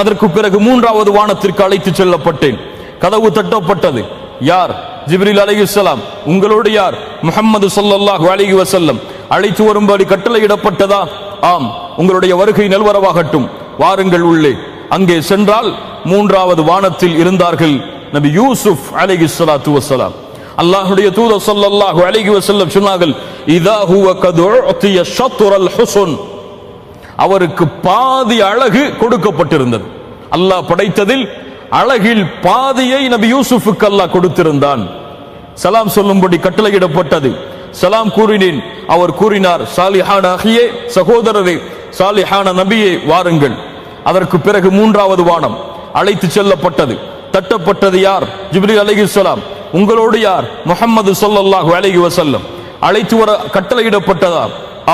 அதற்கு பிறகு 3வது வானத்திற்கு அழைத்து செல்லப்பட்டேன். கதவு தட்டப்பட்டது. யார்? ஜிப்ரீல் அலைஹிஸ்ஸலாம். உங்களோடு யார்? முஹம்மது ஸல்லல்லாஹு அலைஹி வஸல்லம். அழைத்து வரும்படி கட்டளையிடப்பட்டதா? ஆம், உங்களுடைய வருகை நல்வரவாகட்டும், வாருங்கள் உள்ளே. அங்கே சென்றால் 3வது வானத்தில் இருந்தார்கள் நபி யூசுப் அலைஹிஸ்ஸலாத்து வஸ்ஸலாம். அல்லாஹ்வுடைய தூதர் ஸல்லல்லாஹு அலைஹி வஸல்லம் சொன்னார்கள், இதா ஹுவ கத் உத்திய ஷத்ரல் ஹுஸ்ன். அவருக்கு பாதி அழகு கொடுக்கப்பட்டிருந்தது. அல்லாஹ் படைத்ததில் அழகில் பாதியை நபி யூசுஃபுக்கு அல்லாஹ் கொடுத்திருந்தான். சலாம் சொல்லும்படி கட்டளையிடப்பட்டது. சலாம் கூறினேன். அவர் கூறினார், சாலிஹான அஹியே, சகோதரரே, சாலிஹான நபியே, வாருங்கள். அதற்கு பிறகு 3வது வானம் அழைத்து செல்லப்பட்டது. தட்டப்பட்டது. யார்? ஜிப்ரீல் அலைஹிஸ்ஸலாம். உங்களோடு யார்? முஹம்மது ஸல்லல்லாஹு அலைஹி வஸல்லம். அழைத்து வர கட்டளையிடப்பட்டதா?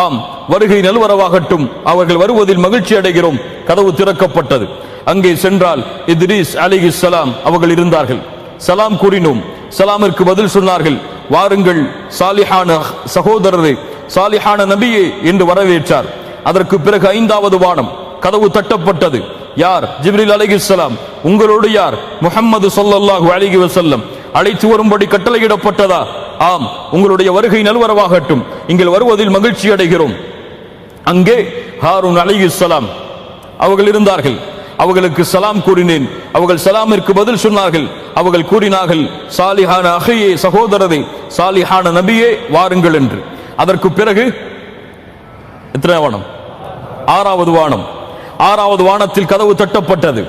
ஆம், வருகை நல்வரவாகட்டும், அவர்கள் வருவதில் மகிழ்ச்சி அடைகிறோம். கதவு திறக்கப்பட்டது. அங்கே சென்றால் இத்ரீஸ் அலைஹிஸ்ஸலாம் அவர்கள் இருந்தார்கள். சலாம் கூறினோம். சலாமிற்கு பதில் சொன்னார்கள், வாருங்கள் சாலிஹான சகோதரரே, சாலிஹான நபியே என்று வரவேற்றார். அதற்கு பிறகு 5வது வானம் கதவு தட்டப்பட்டது. யார்? ஜிப்ரீல் அலைஹிஸ்ஸலாம். உங்களோடு யார்? முஹம்மது ஸல்லல்லாஹு அலைஹி வஸல்லம். அழைத்து வரும்படி கட்டளையிடப்பட்டதா? ஆம், உங்களுடைய வருகை நல்வரவாகட்டும், இங்கே வருவதில் மகிழ்ச்சி அடைகிறோம். அங்கே ஹாரூன் அலைஹிஸ்ஸலாம் அவர்கள் இருந்தார்கள். அவர்களுக்கு சலாம் கூறினேன். அவர்கள் சலாமிற்கு பதில் சொன்னார்கள். அவர்கள் கூறினார்கள், சாலிஹான அஹியே, சகோதரரே, சாலிஹான நபியே, வாருங்கள் என்று. அதற்கு பிறகு எத்தனை வானம்? 6வது வானம். 6வது வானத்தில் கதவு தட்டப்பட்டது.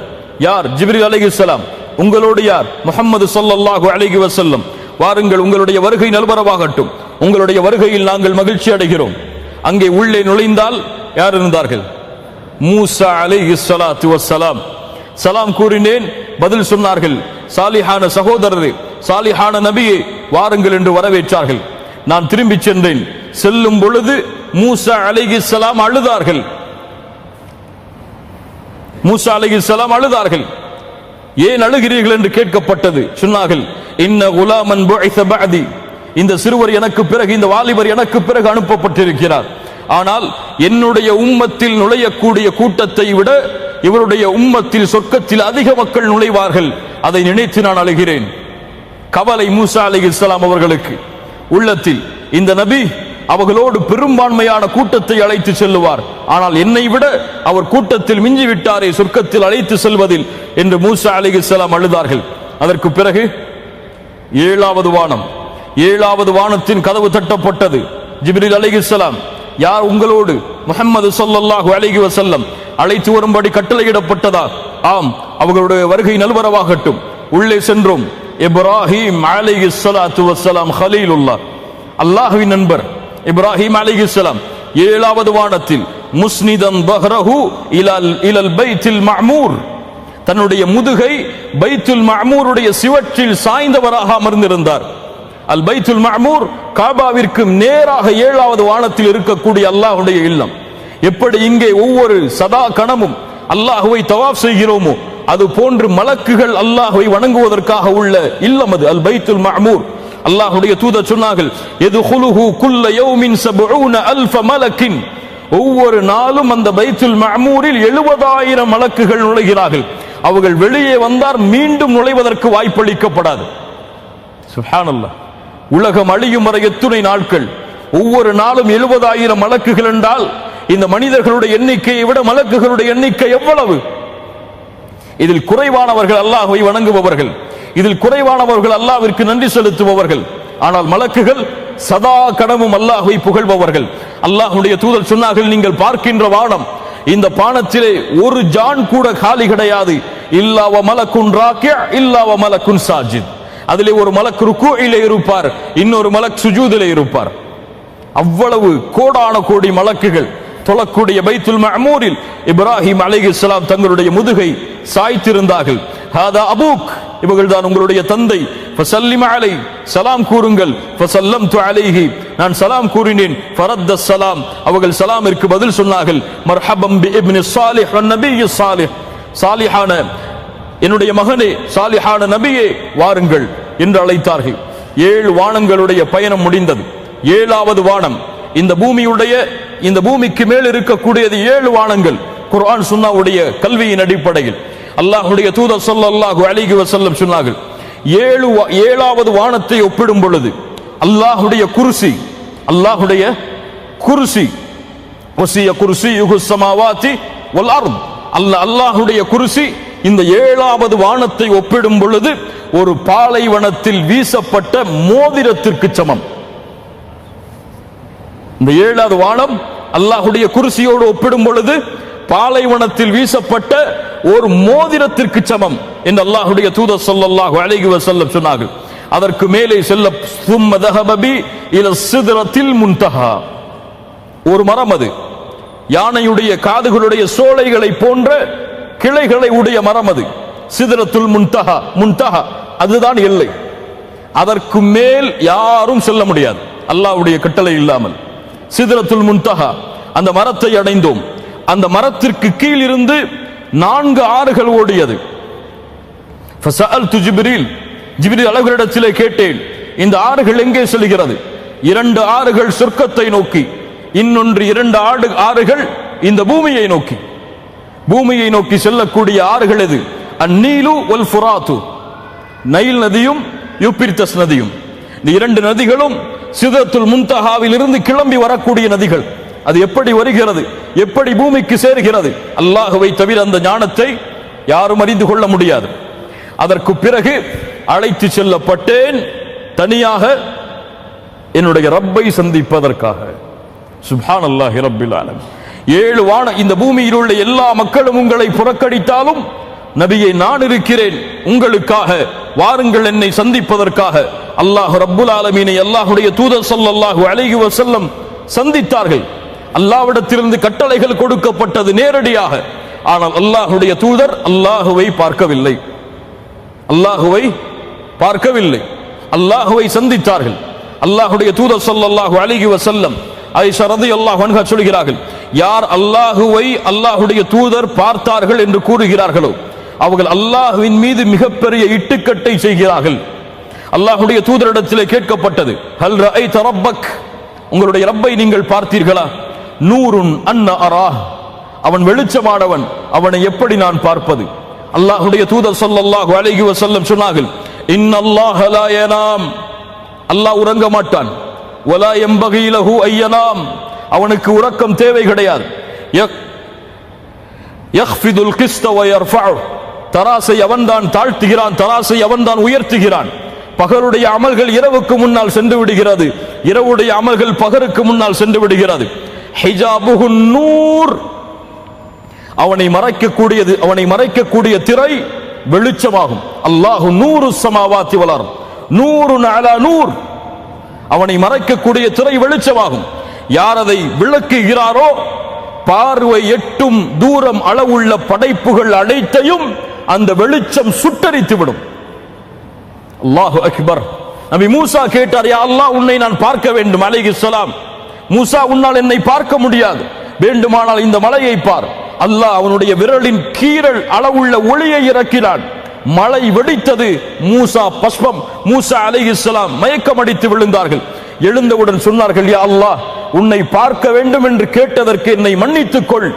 யார்? ஜிப்ரீல் அலைஹிஸ்ஸலாம். உங்களோடு யார்? முஹம்மது ஸல்லல்லாஹு அலைஹி வஸல்லம். வாருங்கள், உங்களுடைய வருகை நல்வரவாகட்டும், உங்களுடைய வருகையில் நாங்கள் மகிழ்ச்சி அடைகிறோம். அங்கே உள்ளே நுழைந்தால் யார் இருந்தார்கள்? மூசா அலைஹிஸ்ஸலாத்து வஸ்ஸலாம். சலாம் கூறினேன். பதில் சொன்னார்கள், சாலிஹான சகோதரரே, சாலிஹான நபியே, வாருங்கள் என்று வரவேற்றார்கள். நான் திரும்பி சென்றேன். செல்லும் பொழுது மூசா அலைஹிஸ்ஸலாம் அழுதார்கள். மூசா அலைஹிஸ்ஸலாம் அழுதார்கள். ஏன் அழுகிறீர்கள் என்று கேட்கப்பட்டது. சொன்னார்கள், இன்ன குலாமன் புஇஸ பஅதி. இந்த சிறுவர் எனக்கு பிறகு, இந்த வாலிபர் எனக்கு பிறகு அனுப்பப்பட்டிருக்கிறார். ஆனால் என்னுடைய உம்மத்தில் நுழையக்கூடிய கூட்டத்தை விட இவருடைய உம்மத்தில் சொர்க்கத்தில் அதிக மக்கள் நுழைவார்கள். அதை நினைத்து நான் அழுகிறேன். கவலை மூசா அலைஹிஸ்ஸலாம் அவர்களுக்கு உள்ளத்தில். இந்த நபி அவர்களோடு பெரும்பான்மையான கூட்டத்தை அழைத்து செல்லுவார், ஆனால் என்னை விட அவர் கூட்டத்தில் மிஞ்சிவிட்டாரே சொர்க்கத்தில் அழைத்து செல்வதில் என்று மூசா அலைஹிஸ்ஸலாம் அழுதார்கள். அதற்கு பிறகு 7வது வானம். 7வது வானத்தின் கதவு தட்டப்பட்டது. ஜிப்ரீல் அலைஹிஸ்ஸலாம். யார்? உங்களோடு முஹம்மது ஸல்லல்லாஹு அலைஹி வஸல்லம். அழைத்து வரும்படி கட்டளையிடப்பட்டதா? ஆம், அவர்களுடைய வருகை நல்வரவாகட்டும். உள்ளே சென்றோம். இப்ராஹிம் அலைஹிஸ்ஸலாத்து வஸ்ஸலாம் கலீலுல்லாஹ், அல்லாஹ்வின் நண்பர் இப்ராஹிம் அலைஹிஸ்ஸலாம் 7வது வானத்தில் முஸ்னிதன் பஹ்ரஹு இலல் பைத்துல் மஅமூர். தன்னுடைய முதுகை பைத்துல் மஅமூருடைய சிவற்றில் சாய்ந்தவராக அமர்ந்திருந்தார். அல் பைத்துல் மஅமூர் காபாவிற்கு நேராக 7வது வானத்தில் இருக்கக்கூடிய அல்லாஹ்வுடைய இல்லம். எப்படி இங்கே ஒவ்வொரு சதா கணமும் அல்லாஹ்வை தவாஃப் செய்கிறோமோ, அது போன்று மலக்குகள் அல்லாஹ்வை வணங்குவதற்காக உள்ள இல்லம் அது அல் பைத்துல் மஅமூர். அல்லாஹ்வுடைய தூதர் சொன்னார்கள், யதுகுலுஹு குல்ல யௌமின் 70000 மலக்கின். ஒவ்வொரு நாளும் அந்த பைத்துல் மஅமூரில் 70000 மலக்குகள் நுழைகிறார்கள். அவர்கள் வெளியே வந்தார் மீண்டும் நுழைவதற்கு வாய்ப்பளிக்கப்படாது. சுப்ஹானல்லாஹ். உலகம் அழியும் வரை எத்துணை நாட்கள்? ஒவ்வொரு நாளும் 70000 மலக்குகள் என்றால் இந்த மனிதர்களுடைய எண்ணிக்கையை விட மலக்குகளுடைய எண்ணிக்கை எவ்வளவு? இதில் குறைவானவர்கள் அல்லாஹ்வை வணங்குபவர்கள், இதில் குறைவானவர்கள் அல்லாஹ்விற்கு நன்றி செலுத்துபவர்கள். ஆனால் மலக்குகள் சதா கடமும் அல்லாஹ்வை புகழ்பவர்கள். அல்லாஹ்வுடைய தூதர் சொன்னார்கள், நீங்கள் பார்க்கின்ற வானம், இந்த பானத்திலே ஒரு ஜான் கூட காலி கிடையாது. இல்லா வ மலக்குன் ராக்கிஅ இல்லா வ மலக்குன் சாஜித். அதிலே ஒரு மலக் ருக்கூஇலே இருப்பார், இன்னொரு மலக் சுஜூதிலே இருப்பார். அவ்வளவு கோடான கோடி மலக்குகள் தொழக்கூடிய பைத்துல் மஅமூரில் இப்ராஹிம் அலைஹிஸ்ஸலாம் தங்களுடைய முதுகை சாய்த்திருந்தார்கள். ஹாதா அபூக், இவர்கள் தான் உங்களுடைய தந்தை. ஃபஸல்லிம் அலை, சலாம் கூறுங்கள். ஃபஸல்லம்து அலைஹி, நான் சலாம் கூறினேன். ஃபரத்த ஸலாம், அவர்கள் சலாமிற்கு பதில் சொன்னார்கள். மர்ஹபம் பி இப்னி ஸாலிஹ் வன் நபிய்யி ஸாலிஹ், சாலிஹான என்னுடைய மகனே, சாலிஹான நபியே வாருங்கள் என்று அழைத்தார்கள். 7 வானங்களுடைய பயணம் முடிந்தது. 7வது வானம், இந்த பூமிக்கு மேல் இருக்கக்கூடியது 7 வானங்கள். குர்ஆன் சுன்னாவுடைய கல்வியின் அடிப்படையில் அல்லாஹ்வுடைய தூதர் ஸல்லல்லாஹு அலைஹி வஸல்லம் சொன்னார்கள், 7வது வானத்தை ஒப்பிடும் பொழுது அல்லாஹ்வுடைய குர்சி வசிய குர்சியுஹு ஸமாவாதி வல் அர்த், அல்லாஹ்வுடைய குர்சி இந்த 7வது வானத்தை ஒப்பிடும் பொழுது ஒரு பாலைவனத்தில் வீசப்பட்ட மோதிரத்திற்கு சமம். இந்த 7வது வானம் அல்லாஹ்வுடைய குர்சியோடு ஒப்பிடும் பொழுது பாலைவனத்தில் வீசப்பட்ட ஒரு மோதிரத்திற்கு சமம் என்று அல்லாஹ்வுடைய தூதர் ஸல்லல்லாஹு அலைஹி வஸல்லம் சொன்னார்கள். அதற்கு மேலே செல்ல ثم ذهب بي الى السدرة المنتهى, ஒரு மரம், அது யானையுடைய காதுகளுடைய சோலைகளை போன்ற கிளைகளை உடைய மரம், அது சிதறத்துல் முன்தஹா, அதுதான் எல்லை. அதற்கு மேல் யாரும் செல்ல முடியாது அல்லாஹ்வுடைய கட்டளை இல்லாமல். சிதறத்துல் முன்தஹா, அந்த மரத்தை அடைந்தோம். அந்த மரத்திற்கு கீழ் இருந்து 4 ஆறுகள் ஓடியது. ஃபஸஅல்து ஜிப்ரீல் அவர்களிடத்திலே கேட்டேன், இந்த ஆறுகள் எங்கே செல்கிறது? 2 ஆறுகள் சொர்க்கத்தை நோக்கி, இன்னொன்று 2 ஆறுகள் இந்த பூமியை நோக்கி செல்லக்கூடிய ஆறுகள் எது? அந்நீலு வல் ஃபுராத்து, நைல் நதியும் யூப்பிர்தஸ் நதியும். இந்த 2 நதிகளும் சிதறத்துல் முன்தஹாவில் இருந்து கிளம்பி வரக்கூடிய நதிகள். அது எப்படி வருகிறது, எப்படி பூமிக்கு சேர்கிறது, அல்லாஹ்வை தவிர அந்த ஞானத்தை யாரும் அறிந்து கொள்ள முடியாது. அதற்கு பிறகு அழைத்து செல்லப்பட்டேன் தனியாக என்னுடைய ரப்பை சந்திப்பதற்காக. சுப்ஹானல்லாஹி ரப்பில் ஆலமீன். 7 வானம், இந்த பூமியில் உள்ள எல்லா மக்களும் உங்களை புறக்கணித்தாலும் நபியை நான் இருக்கிறேன் உங்களுக்காக, வாருங்கள் என்னை சந்திப்பதற்காக. அல்லாஹ் ரப்புல் ஆலமீனை அல்லாஹ்வுடைய தூதர் ஸல்லல்லாஹு அலைஹி வஸல்லம் சந்தித்தார்கள். அல்லாஹ்விடத்திலிருந்து கட்டளைகள் கொடுக்கப்பட்டது நேரடியாக. ஆனால் அல்லாஹ்வுடைய தூதர் அல்லாஹ்வை பார்க்கவில்லை, அல்லாஹ்வை சந்தித்தார்கள். அல்லாஹ்வுடைய தூதர் ஸல்லல்லாஹு அலைஹி வஸல்லம் ஆயிஷா রাদিয়াল্লাহு அன்ஹா சொல்கிறார்கள், யார் அல்லாஹ்வை அல்லாஹ்வுடைய தூதர் பார்த்தார்கள் என்று கூறுகிறார்களோ அவர்கள் அல்லாஹ்வின் மீது மிகப்பெரிய இட்டுக்கட்டை செய்கிறார்கள். அல்லாஹ்வுடைய தூதரிடத்திலே கேட்கப்பட்டது, ஹல் ரஅய்த ரப்பக், உங்களுடைய ரப்பை நீங்கள் பார்த்தீர்களா? நூருன் அன்ன அராஹ், அவன் வெளிச்சமானவன், அவனை எப்படி நான் பார்ப்பது? அல்லாஹ்வுடைய தூதர் ஸல்லல்லாஹு அலைஹி வஸல்லம் சொன்னார்கள், இன்னல்லாஹ லா யனாம், அல்லாஹ் உறங்க மாட்டான். வலா யம்பகி லஹு அய்யனாம், அவனுக்கு உறக்கம் தேவை கிடையாது. யக்ஃபிதுல் கிஸ்த வ யர்ஃபஉ, தராசை அவன்தான் தாழ்த்துகிறான், தராசை அவன்தான் உயர்த்துகிறான். பகலுடைய அமல்கள் இரவுக்கு முன்னால் சென்று விடுகிறது, இரவுடைய அமல்கள் பகலுக்கு முன்னால் சென்று விடுகிறது. ஹிஜாபுஹு நூர், அவனை மறைக்கக்கூடிய திரை வெளிச்சமாகும். அல்லாஹு நூரு ஸமாவாத்தி வல் அர்த், நூருன் அலா நூர், அவனை மறைக்கக்கூடிய திரை வெளிச்சமாகும். யார் அதை விளக்குகிறாரோ பார்வை எட்டும் தூரம் அளவுள்ள படைப்புகள் அனைத்தையும் அந்த வெளிச்சம் சுட்டரித்து விடும். அல்லாஹு அக்பர். நபி மூசா கேட்டார், யா அல்லாஹ், உன்னை நான் பார்க்க வேண்டும் அலைஹிஸ்ஸலாம். மூசா, உன்னால் என்னை பார்க்க முடியாது, வேண்டுமானால் இந்த மலையை பார். அல்லாஹ் அவனுடைய விரலின் கீறல் அளவுள்ள ஒளியை இறக்கினான். மழை வெடித்தது. மூசா அலைஹிஸ்ஸலாம் மயக்கம் அடித்து விழுந்தார்கள். எழுந்தவுடன் சொன்னார்கள், யா அல்லாஹ், உன்னை பார்க்க வேண்டும் என்று கேட்டதற்கு என்னை மன்னித்துக் கொள்,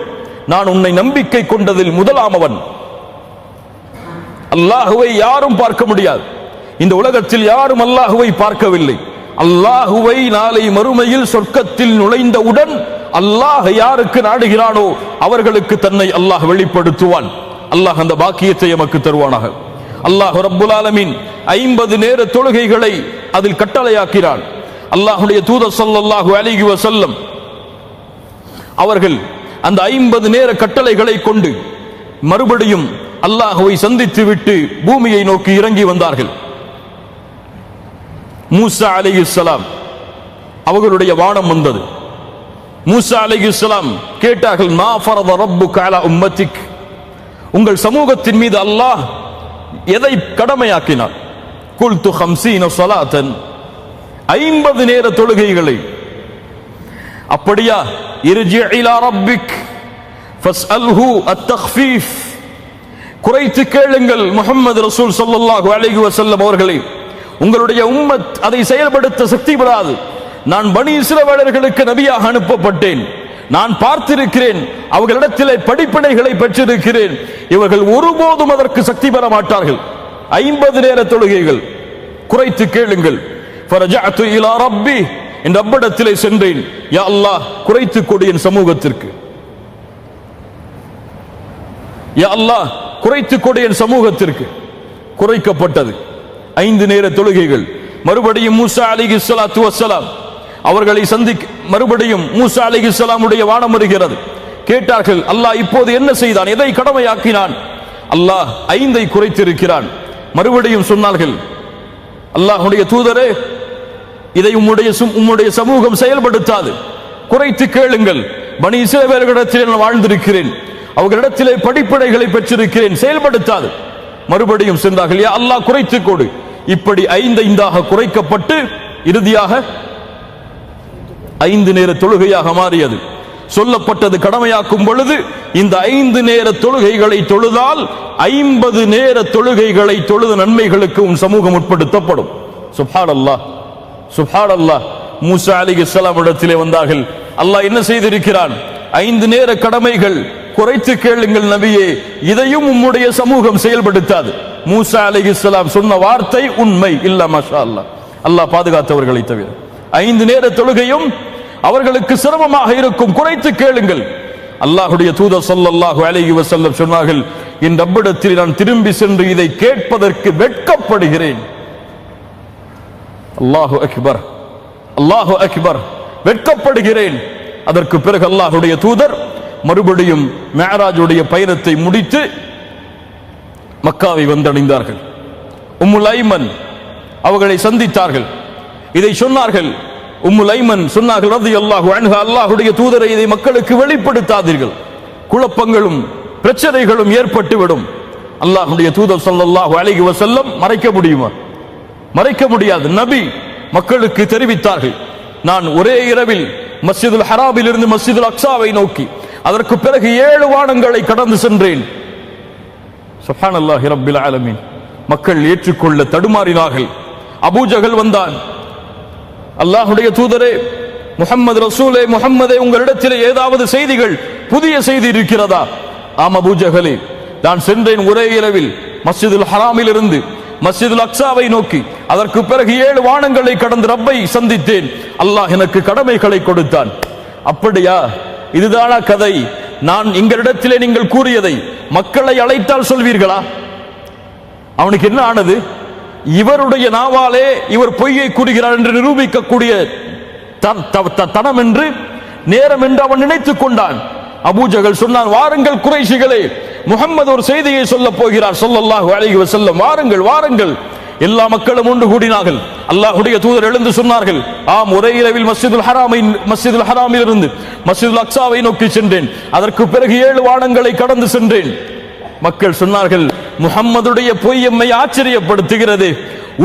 நான் உன்னை நம்பிக்கை கொண்டதில் முதலாமவன். அல்லாஹுவை யாரும் பார்க்க முடியாது, இந்த உலகத்தில் யாரும் அல்லாஹுவை பார்க்கவில்லை. அல்லாஹுவை நாளை மறுமையில் சொர்க்கத்தில் நுழைந்தவுடன் அல்லாஹ் யாருக்கு நாடுகிறானோ அவர்களுக்கு தன்னை அல்லாஹ் வெளிப்படுத்துவான். அல்லாஹ் அந்த பாக்கியத்தை எமக்கு தருவானாக. அல்லாஹ் ரப்புல் ஆலமீன் 50 நேர தொழுகைகளை அதில் கட்டளையாக்கிறான். அல்லாஹ்வுடைய தூதர் ஸல்லல்லாஹு அலைஹி வஸல்லம் அவர்கள் அந்த 50 நேர கட்டளைகளை கொண்டு மறுபடியும் அல்லாஹ்வை சந்தித்து விட்டு பூமியை நோக்கி இறங்கி வந்தார்கள். மூசா அலைஹிஸ்ஸலாம் அவர்களுடைய வானம் வந்தது. மூசா அலைஹிஸ்ஸலாம் கேட்டார்கள், மா ஃபரத ரப்புக அலா உம்மத்திக், உங்கள் சமூகத்தின் மீது அல்லாஹ் எதை கடமையாக்கினார்? குல்து 50 ஸலாத்தன், 50 நேர தொழுகைகளை. அப்படியா? இர்ஜி இலா ரப்பிக் ஃபஸ்அல்ஹு அத்தக்ஃபீஃப், குறைத்து கேளுங்கள் முஹம்மது ரசூல் ஸல்லல்லாஹு அலைஹி வஸல்லம் அவர்களே, உங்களுடைய உம்மத் அதை செயல்படுத்த சக்தி பெறாது. நான் பனி இஸ்ரவேலர்களுக்கு நபியாக அனுப்பப்பட்டேன், நான் பார்த்திருக்கிறேன், அவர்களிடத்திலே படிப்பினைகளை பெற்றிருக்கிறேன், இவர்கள் ஒருபோதும் அதற்கு சக்தி பெற மாட்டார்கள். 50 நேர தொழுகைகள், குறைத்து கேளுங்கள். ஃபரஜஅது இலா ரப்பி, என் ரப்பிடத்திலே சென்றேன், யா அல்லாஹ் குறைத்து கொடு என் சமூகத்திற்கு, யா அல்லாஹ் குறைத்து கொடு என் சமூகத்திற்கு. குறைக்கப்பட்டது 5 நேர தொழுகைகள். மறுபடியும் மூசா அலைஹிஸ்ஸலாத்து வஸ்ஸலாம் அவர்களை மறுபடியும் மூசா அலைஹிஸ்ஸலாமுடைய வானம் வருகிறது. கேட்டார்கள், அல்லாஹ் இப்போது என்ன செய்தான், எதை கடமையாக்கினான்? அல்லாஹ் 5ஐ குறைத்திருக்கிறான். மறுபடியும் சொன்னார்கள், அல்லாஹ்வுடைய தூதரே, இதை உம்முடைய சமூகம் செயல்படுத்தாது, குறைத்து கேளுங்கள். பனி இஸ்ரவேலர்களிடத்தில் நான் வாழ்ந்திருக்கிறேன், அவர்களிடத்திலே படிப்படைகளை பெற்றிருக்கிறேன், செயல்படுத்தாது. மறுபடியும் சென்றார்கள், யா அல்லாஹ் குறைத்து கொடு. இப்படி 5 குறைக்கப்பட்டு இறுதியாக 5 நேர தொழுகையாக மாறியது. சொல்லப்பட்டது கடமையாக்கும் பொழுது இந்த 5 நேர தொழுகைகளை தொழுதால் 50 நேர தொழுகைகளை தொழுத நன்மைகளுக்கு உன் சமூகம் உட்படுத்தப்படும். சுப்ஹானல்லாஹ், சுப்ஹானல்லாஹ். மூசா அலைஹிஸ்ஸலாம் இடத்திலே வந்தார்கள், அல்லாஹ் என்ன செய்திருக்கிறான்? 5 நேர கடமைகள், குறைத்து கேளுங்கள் நபியே, இதையும் உம்முடைய சமூகம் செயல்படுத்தாது. மூசா அலைஹிஸ்ஸலாம் சொன்ன வார்த்தை உண்மை. இல்ல மாஷா அல்லாஹ், அல்லாஹ் பாதுகாத்தவர்களை தவிர 5 நேர தொழுகையும் அவர்களுக்கு சிரமமாக இருக்கும், குறைத்து கேளுங்கள். அல்லாஹ்வுடைய தூதர் ஸல்லல்லாஹு அலைஹி வஸல்லம் சொன்னார்கள், என் ரப்பிடத்தில் நான் திரும்பி சென்று இதை கேட்பதற்கு வெட்கப்படுகிறேன். அல்லாஹு அக்பர், அல்லாஹு அக்பர், வெட்கப்படுகிறேன். அதற்கு பிறகு அல்லாஹ்வுடைய தூதர் மறுபடியும் மிஅராஜுடைய பயணத்தை முடித்து மக்காவை வந்தடைந்தார்கள். உம்முல் ஐமன் அவர்களை சந்தித்தார்கள், இதை சொன்னார்கள். உம்முல் ஐமன் சொன்னார்கள், ரலியல்லாஹு அன்ஹா, அல்லாஹ்வுடைய தூதரை இதை மக்களுக்கு வெளிப்படுத்தாதீர்கள், குழப்பங்களும் பிரச்சனைகளும் ஏற்பட்டுவிடும். அல்லாஹ்வுடைய தூதர் ஸல்லல்லாஹு அலைஹி வஸல்லம் மறைக்க முடியுமா? மறைக்க முடியாது. நபி மக்களுக்கு தெரிவித்தார்கள், நான் ஒரே இரவில் மஸ்ஜிதுல் ஹராமில் இருந்து மஸ்ஜிதுல் அக்ஸாவை நோக்கி, அதற்கு பிறகு 7 வானங்களை கடந்து சென்றேன். சுப்ஹானல்லாஹி ரப்பில் ஆலமீன். மக்கள் ஏற்றுக்கொள்ள தடுமாறினார்கள். அபூஜஹல் வந்தான், அல்லாஹ்வுடைய தூதரே முஹம்மது ரசூலே, முஹம்மதே, உங்களிடத்தில் ஏதாவது செய்திகள், புதிய செய்தி இருக்கிறதா? ஆம் அபூஜஹலே, நான் சென்றேன் ஒரே இரவில் மஸ்ஜிதுல் ஹராமில் இருந்து மஸ்ஜிதுல் அக்ஸாவை நோக்கி, அதற்கு பிறகு 7 வானங்களை கடந்து ரப்பை சந்தித்தேன், அல்லாஹ் எனக்கு கடமைகளை கொடுத்தான். அப்படியா? இதுதானா கதை? நான் எங்களிடத்திலே நீங்கள் கூறியதை மக்களை அழைத்தால் சொல்வீர்களா? அவனுக்கு என்ன ஆனது? இவருடைய நாவாலே இவர் பொய்யை கூறுகிறார் என்று நிரூபிக்கக்கூடிய தனம் என்று, நேரம் என்று அவன் நினைத்துக் கொண்டான். அபூஜஹல் சொன்னான், வாருங்கள் குறைஷிகளே, முஹம்மது ஒரு செய்தியை சொல்ல போகிறார் ஸல்லல்லாஹு அலைஹி வஸல்லம், வாருங்கள் வாருங்கள். எல்லா மக்களும் ஒன்று கூடினார்கள். அல்லாஹ்வுடைய தூதர் எழுந்து சொன்னார்கள், ஆம், ஒரே இரவில் மஸ்ஜிதுல் ஹராமில் இருந்து மஸ்ஜிதுல் அக்ஸாவை நோக்கி சென்றேன், அதற்கு பிறகு 7 வானங்களை கடந்து சென்றேன். மக்கள் சொன்னார்கள், முஹம்மதுடைய பொய் எம்மை ஆச்சரியப்படுத்துகிறது,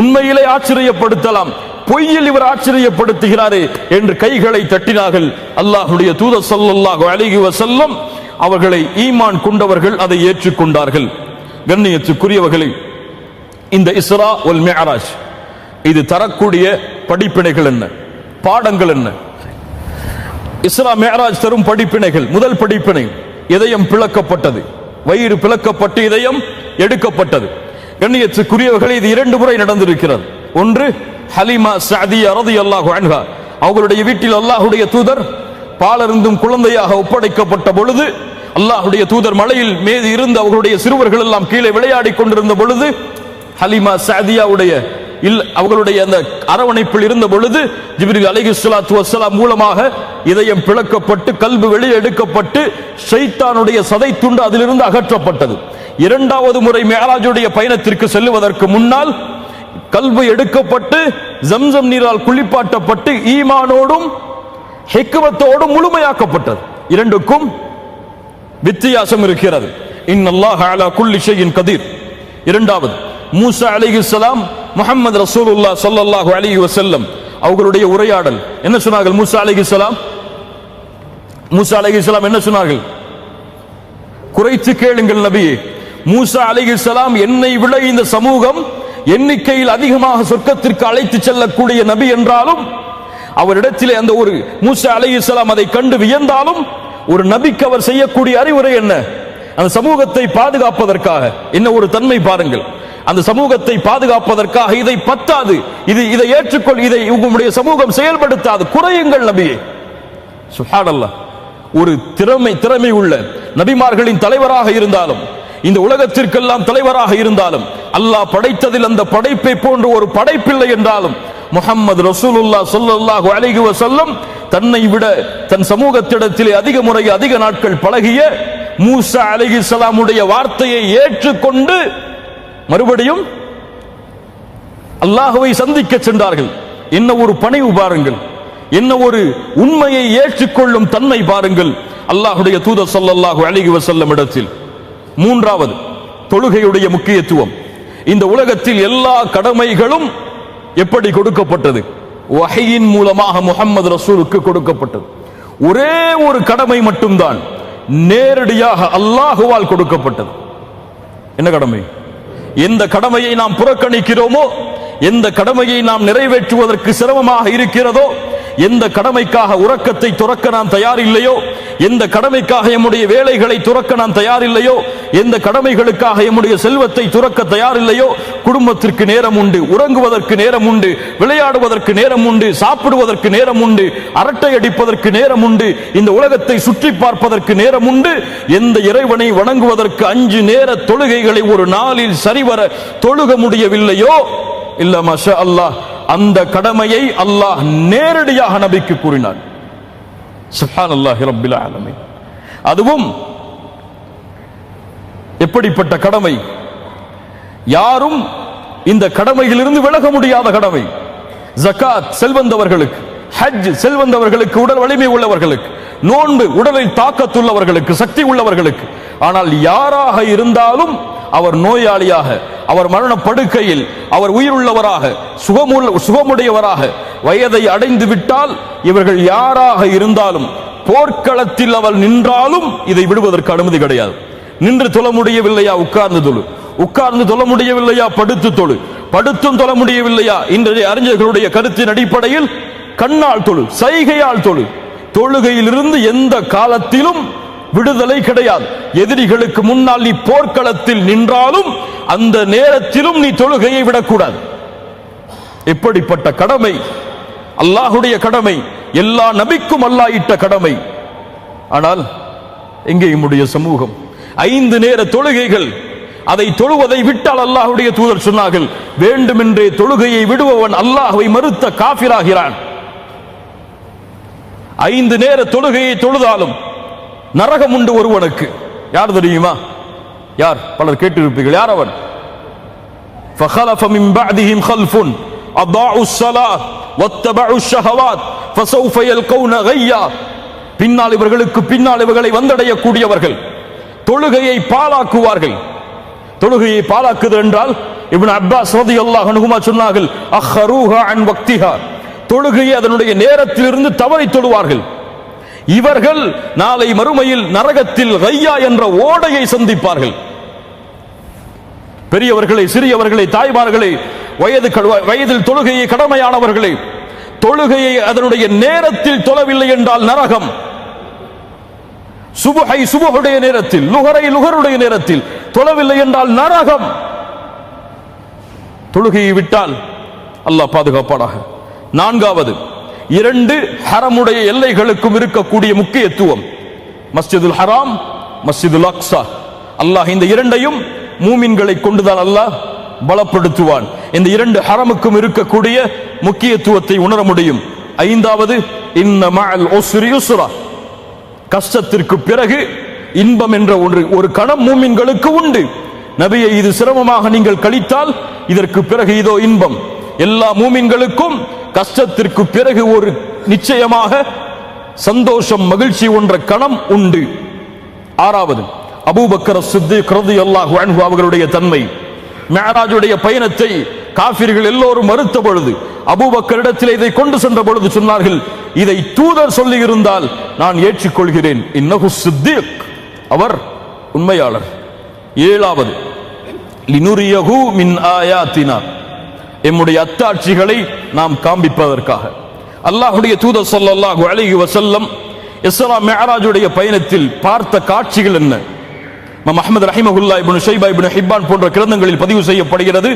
உண்மையிலே ஆச்சரியப்படுத்தலாம், பொய்யில் இவர் ஆச்சரியப்படுத்துகிறாரே என்று கைகளை தட்டினார்கள். அல்லாஹ்வுடைய தூதர் ஸல்லல்லாஹு அலைஹி வஸல்லம் அவர்களை ஈமான் கொண்டவர்கள் அதை ஏற்றுக்கொண்டார்கள். கண்ணியத்துக்குரியவர்களே, இந்த இஸ்ரா வல் மிஅராஜ் இது தரக்கூடிய படிப்பினைகள் என்ன, பாடங்கள் என்ன? இஸ்ரா மிஅராஜ் தரும் படிப்பினைகள். முதல் படிப்பினை, இதயம் பிளக்கப்பட்டது, வயிறு பிளக்கப்பட்டு இதயம் எடுக்கப்பட்டது. கண்ணியத்துக்குரியவர்களே, இது 2 முறை நடந்திருக்கிறது. ஒன்று, ஹலீமா ஸஅதியா ரலியல்லாஹு அன்ஹா அவர்களுடைய வீட்டில் அல்லாஹ்வுடைய தூதர் பாலருந்தும் குழந்தையாக ஒப்படைக்கப்பட்ட பொழுது, அல்லாஹ்வுடைய தூதர் மலையில் மேதி இருந்து அவர்களுடைய சிறுவர்கள் எல்லாம் கீழே விளையாடி கொண்டிருந்த பொழுது, ஹலீமா ஸஅதியாவுடைய அவர்களுடைய அந்த அரவணைப்பில் இருந்த பொழுது ஜிப்ரீல் அலைஹிஸ்ஸலாத்து வஸ்ஸலாம் மூலமாக இதயம் பிளக்கப்பட்டு கல்பு வெளியே எடுக்கப்பட்டு ஷைத்தானுடைய சதை துண்டு அதிலிருந்து அகற்றப்பட்டது. 2வது முறை மிஅராஜுடைய பயணத்திற்கு செல்லுவதற்கு முன்னால் கல்பு எடுக்கப்பட்டு ஜம்சம் நீரால் குளிப்பாட்டப்பட்டு ஈமானோடும் ஹிக்மத்தோடு முழுமையாக்கப்பட்டது. இரண்டுக்கும் வித்தியாசம் இருக்கிறது. இன்னல்லாஹ அலா குல்லி ஷைஇன் கதீர். இரண்டாவது, மூசா அலைஹிஸ்ஸலாம் முஹம்மது ரசூலுல்லாஹ் ஸல்லல்லாஹு அலைஹி வஸல்லம் அவர்களுடைய உரையாடல் என்ன சொன்னார்கள்? மூசா அலைஹிஸ்ஸலாம் என்ன சொன்னார்கள்? குறைத்து கேளுங்கள் நபியே. மூசா அலைஹிஸ்ஸலாம் என்னை விட இந்த சமூகம் எண்ணிக்கையில் அதிகமாக சொர்க்கத்திற்கு அழைத்து செல்லக்கூடிய நபி என்றாலும், அவரிடத்திலே அந்த ஒரு மூசா அலைஹிஸ்ஸலாம் அதை கண்டு வியந்தாலும், ஒரு நபிக்கு அவர் செய்யக்கூடிய அறிவுரை என்ன? அந்த சமூகத்தை பாதுகாப்பதற்காக என்ன ஒரு தன்மை பாருங்கள். அந்த சமூகத்தை பாதுகாப்பதற்காக இதை பத்தாது, இதை ஏற்றுக்கொள், இதை உங்களுடைய சமூகம் செயல்படுத்தாது, குறையுங்கள் நபியே. சுப்ஹானல்லாஹ். ஒரு திறமை உள்ள நபிமார்களின் தலைவராக இருந்தாலும், இந்த உலகத்திற்கெல்லாம் தலைவராக இருந்தாலும், அல்லாஹ் படைத்ததில் அந்த படைப்பை போன்று ஒரு படைப்பில்லை என்றாலும், முஹம்மது ரசூலுல்லாஹ் ஸல்லல்லாஹு அலைஹி வஸல்லம் தன்னை விட தன் சமூகத்திடத்திலே அதிக முறை அதிக நாட்கள் பழகிய மூசா அலைஹிஸ்ஸலாமுடைய வார்த்தையை ஏற்றுக்கொண்டு மறுபடியும் அல்லாஹ்வை சந்திக்க சென்றார்கள். என்ன ஒரு பணிவு பாருங்கள், என்ன ஒரு உண்மையை ஏற்றுக்கொள்ளும் தன்மை பாருங்கள் அல்லாஹ்வுடைய தூதர் ஸல்லல்லாஹு அலைஹி வஸல்லம் இடத்தில். மூன்றாவது, தொழுகையுடைய முக்கியத்துவம். இந்த உலகத்தில் எல்லா கடமைகளும் எப்படி கொடுக்கப்பட்டது? வஹீயின் மூலமாக முஹம்மது ரசூலுக்கு கொடுக்கப்பட்டது. ஒரே ஒரு கடமை மட்டும்தான் நேரடியாக அல்லாஹுவால் கொடுக்கப்பட்டது. என்ன கடமை? எந்த கடமையை நாம் புறக்கணிக்கிறோமோ, எந்த கடமையை நாம் நிறைவேற்றுவதற்கு சிரமமாக இருக்கிறதோ, எந்த கடமைக்காக உறக்கத்தை துறக்க நாம் தயாரில்லையோ, எந்த கடமைக்காக எம்முடைய வேலைகளை துறக்க நாம் தயாரில்லையோ, எந்த கடமைகளுக்காக எம்முடைய செல்வத்தை துறக்க தயாரில்லையோ, குடும்பத்திற்கு நேரம் உண்டு, உறங்குவதற்கு நேரம் உண்டு, விளையாடுவதற்கு நேரம் உண்டு, சாப்பிடுவதற்கு நேரம் உண்டு, அரட்டை அடிப்பதற்கு நேரம் உண்டு, இந்த உலகத்தை சுற்றி பார்ப்பதற்கு நேரம் உண்டு, எந்த இறைவனை வணங்குவதற்கு 5 நேர தொழுகைகளை ஒரு நாளில் சரிவர தொழுக முடியவில்லையோ, இல்ல மாஷா அல்லாஹ், அந்த கடமையை அல்லாஹ் நேரடியாக நபிக்கு கூறினார். சுப்ஹானல்லாஹி ரப்பில் ஆலமீன். அதுவும் எப்படிப்பட்ட கடமை? யாரும் இந்த கடமையிலிருந்து விலக முடியாத கடமை. ஜகாத் செல்வந்தவர்களுக்கு, ஹஜ் செல்வந்தவர்களுக்கு, உடல் வலிமை உள்ளவர்களுக்கு, நோன்பு உடலில் தாக்கத்துள்ளவர்களுக்கு, சக்தி உள்ளவர்களுக்கு. ஆனால் யாராக இருந்தாலும் அவர் நோயாளியாக, அவர் மரண படுக்கையில், அவர் உயிருள்ளவராக, சுகமுடையவராக வயதை அடைந்து விட்டால், இவர்கள் யாராக இருந்தாலும் போர்க்களத்தில் அவர் நின்றாலும் இதை விடுவதற்கு அனுமதி கிடையாது. நின்று தொழ முடியவில்லையா? உட்கார்ந்து தொழு. உட்கார்ந்து தொழ முடியவில்லையா? படுத்து தொழு. படுத்தும் தொழ முடியவில்லையா? இன்றைய அறிஞர்களுடைய கருத்தின் அடிப்படையில் கண்ணால் தொழு, சைகையால் தொழு. தொழுகையிலிருந்து எந்த காலத்திலும் விடுதலை கிடையாது. எதிரிகளுக்கு முன்னால் நீ போர்க்களத்தில் நின்றாலும் அந்த நேரத்திலும் நீ தொழுகையை விடக்கூடாது. எப்படிப்பட்ட கடமை! அல்லாஹுடைய கடமை, எல்லா நபிக்கும் அல்லாஹ் இட்ட கடமை. ஆனால் எங்கே நம்முடைய சமூகம்? 5 நேர தொழுகைகள், அதை தொழுவதை விட்டால் அல்லாஹுடைய தூதர் சொன்னார்கள், வேண்டுமென்றே தொழுகையை விடுபவன் அல்லாஹ்வை மறுத்த காஃபிராகிறான். 5 நேர தொழுகையை தொழுதாலும் நரகம் உண்டு ஒருவனுக்கு. யார் தெரியுமா? யார்? பலர் கேட்டிருப்பீர்கள். யார் அவன்? فخلف من بعدهم خلف اضاعوا الصلاه واتبعوا الشهوات فسوف يلقون غيا. பின்னால் இவர்களுக்கு பின்னால் இவர்களை வந்தடையக்கூடியவர்கள் தொழுகையை பாழாக்குவார்கள். தொழுகையை பாழாக்குது என்றால் இப்னு அப்பாஸ் ரலியல்லாஹு அன்ஹுமா சொன்னார்கள், அஹ்ரூஹா அன் வக்திஹா, தொழுகையை அதனுடைய நேரத்திலிருந்து தவறி தொழுவார்கள். இவர்கள் நாளை மறுமையில் நரகத்தில் கையா என்ற ஓடையை சந்திப்பார்கள். பெரியவர்களை, சிறியவர்களை, தாய்மார்களை, வயதில் தொழுகையை கடமையானவர்களை, தொழுகையை அதனுடைய நேரத்தில் தொழவில்லை என்றால் நரகம். சுபஹை சுபஹுடைய நேரத்தில், லுஹரை லுஹருடைய நேரத்தில் தொழவில்லை என்றால் நரகம். தொழுகையை விட்டால் அல்லாஹ் பாதுகாப்பானாக. 4வது, 2 ஹரமுடைய எல்லைகளுக்கும் இருக்கக்கூடிய முக்கியத்துவம். மஸ்ஜிதுல் ஹராம், மஸ்ஜிதுல் அக்ஸா. அல்லாஹ் இந்த 2ஐயும் மூமின்களை கொண்டுதான் அல்லாஹ் பலப்படுத்துவான். இந்த 2 ஹரமுக்கும் இருக்கக்கூடிய முக்கியத்துவத்தை உணர முடியும். 5வது, இன்ன மஅல் உஸ்ரி யுஸ்ரா, கஷ்டத்திற்கு பிறகு இன்பம் என்ற ஒரு கணம் மூமின்களுக்கு உண்டு. நபியை, இது சிரமமாக நீங்கள் கழித்தால் இதற்கு பிறகு இதோ இன்பம். எல்லா மூமின்களுக்கும் கஷ்டத்திற்கு பிறகு ஒரு நிச்சயமாக சந்தோஷம் மகிழ்ச்சி ஒன்ற கணம் உண்டு. ஆறாவது, அபூபக்கர் சித்திக் ரலியல்லாஹு அன்ஹு அவர்களுடைய தன்மை. மிஅராஜுடைய பயணத்தை காஃபிர்கள் எல்லோரும் மறுத்த பொழுது அபூபக்கரிடத்தில் இதை கொண்டு சென்ற பொழுது சொன்னார்கள், இதை தூதர் சொல்லி இருந்தால் நான் ஏற்றுக்கொள்கிறேன். இன்னஹு சித்திக், அவர் உண்மையாளர். ஏழாவது, லினுரியஹு மின் ஆயாத்தினா, எம்முடைய அத்தாட்சிகளை நாம் காண்பிப்பதற்காக. அல்லாஹ்வுடைய தூதர் ஸல்லல்லாஹு அலைஹி வஸல்லம் இஸ்ரா மிஅராஜுடைய பயணத்தில் பார்த்த காட்சிகள் என்ன? இமாம் அஹ்மத் ரஹிமஹுல்லாஹ், இப்னு ஷைபா, இப்னு ஹிப்பான் போன்ற கிரந்தங்களில் பதிவு செய்யப்படுகிறது,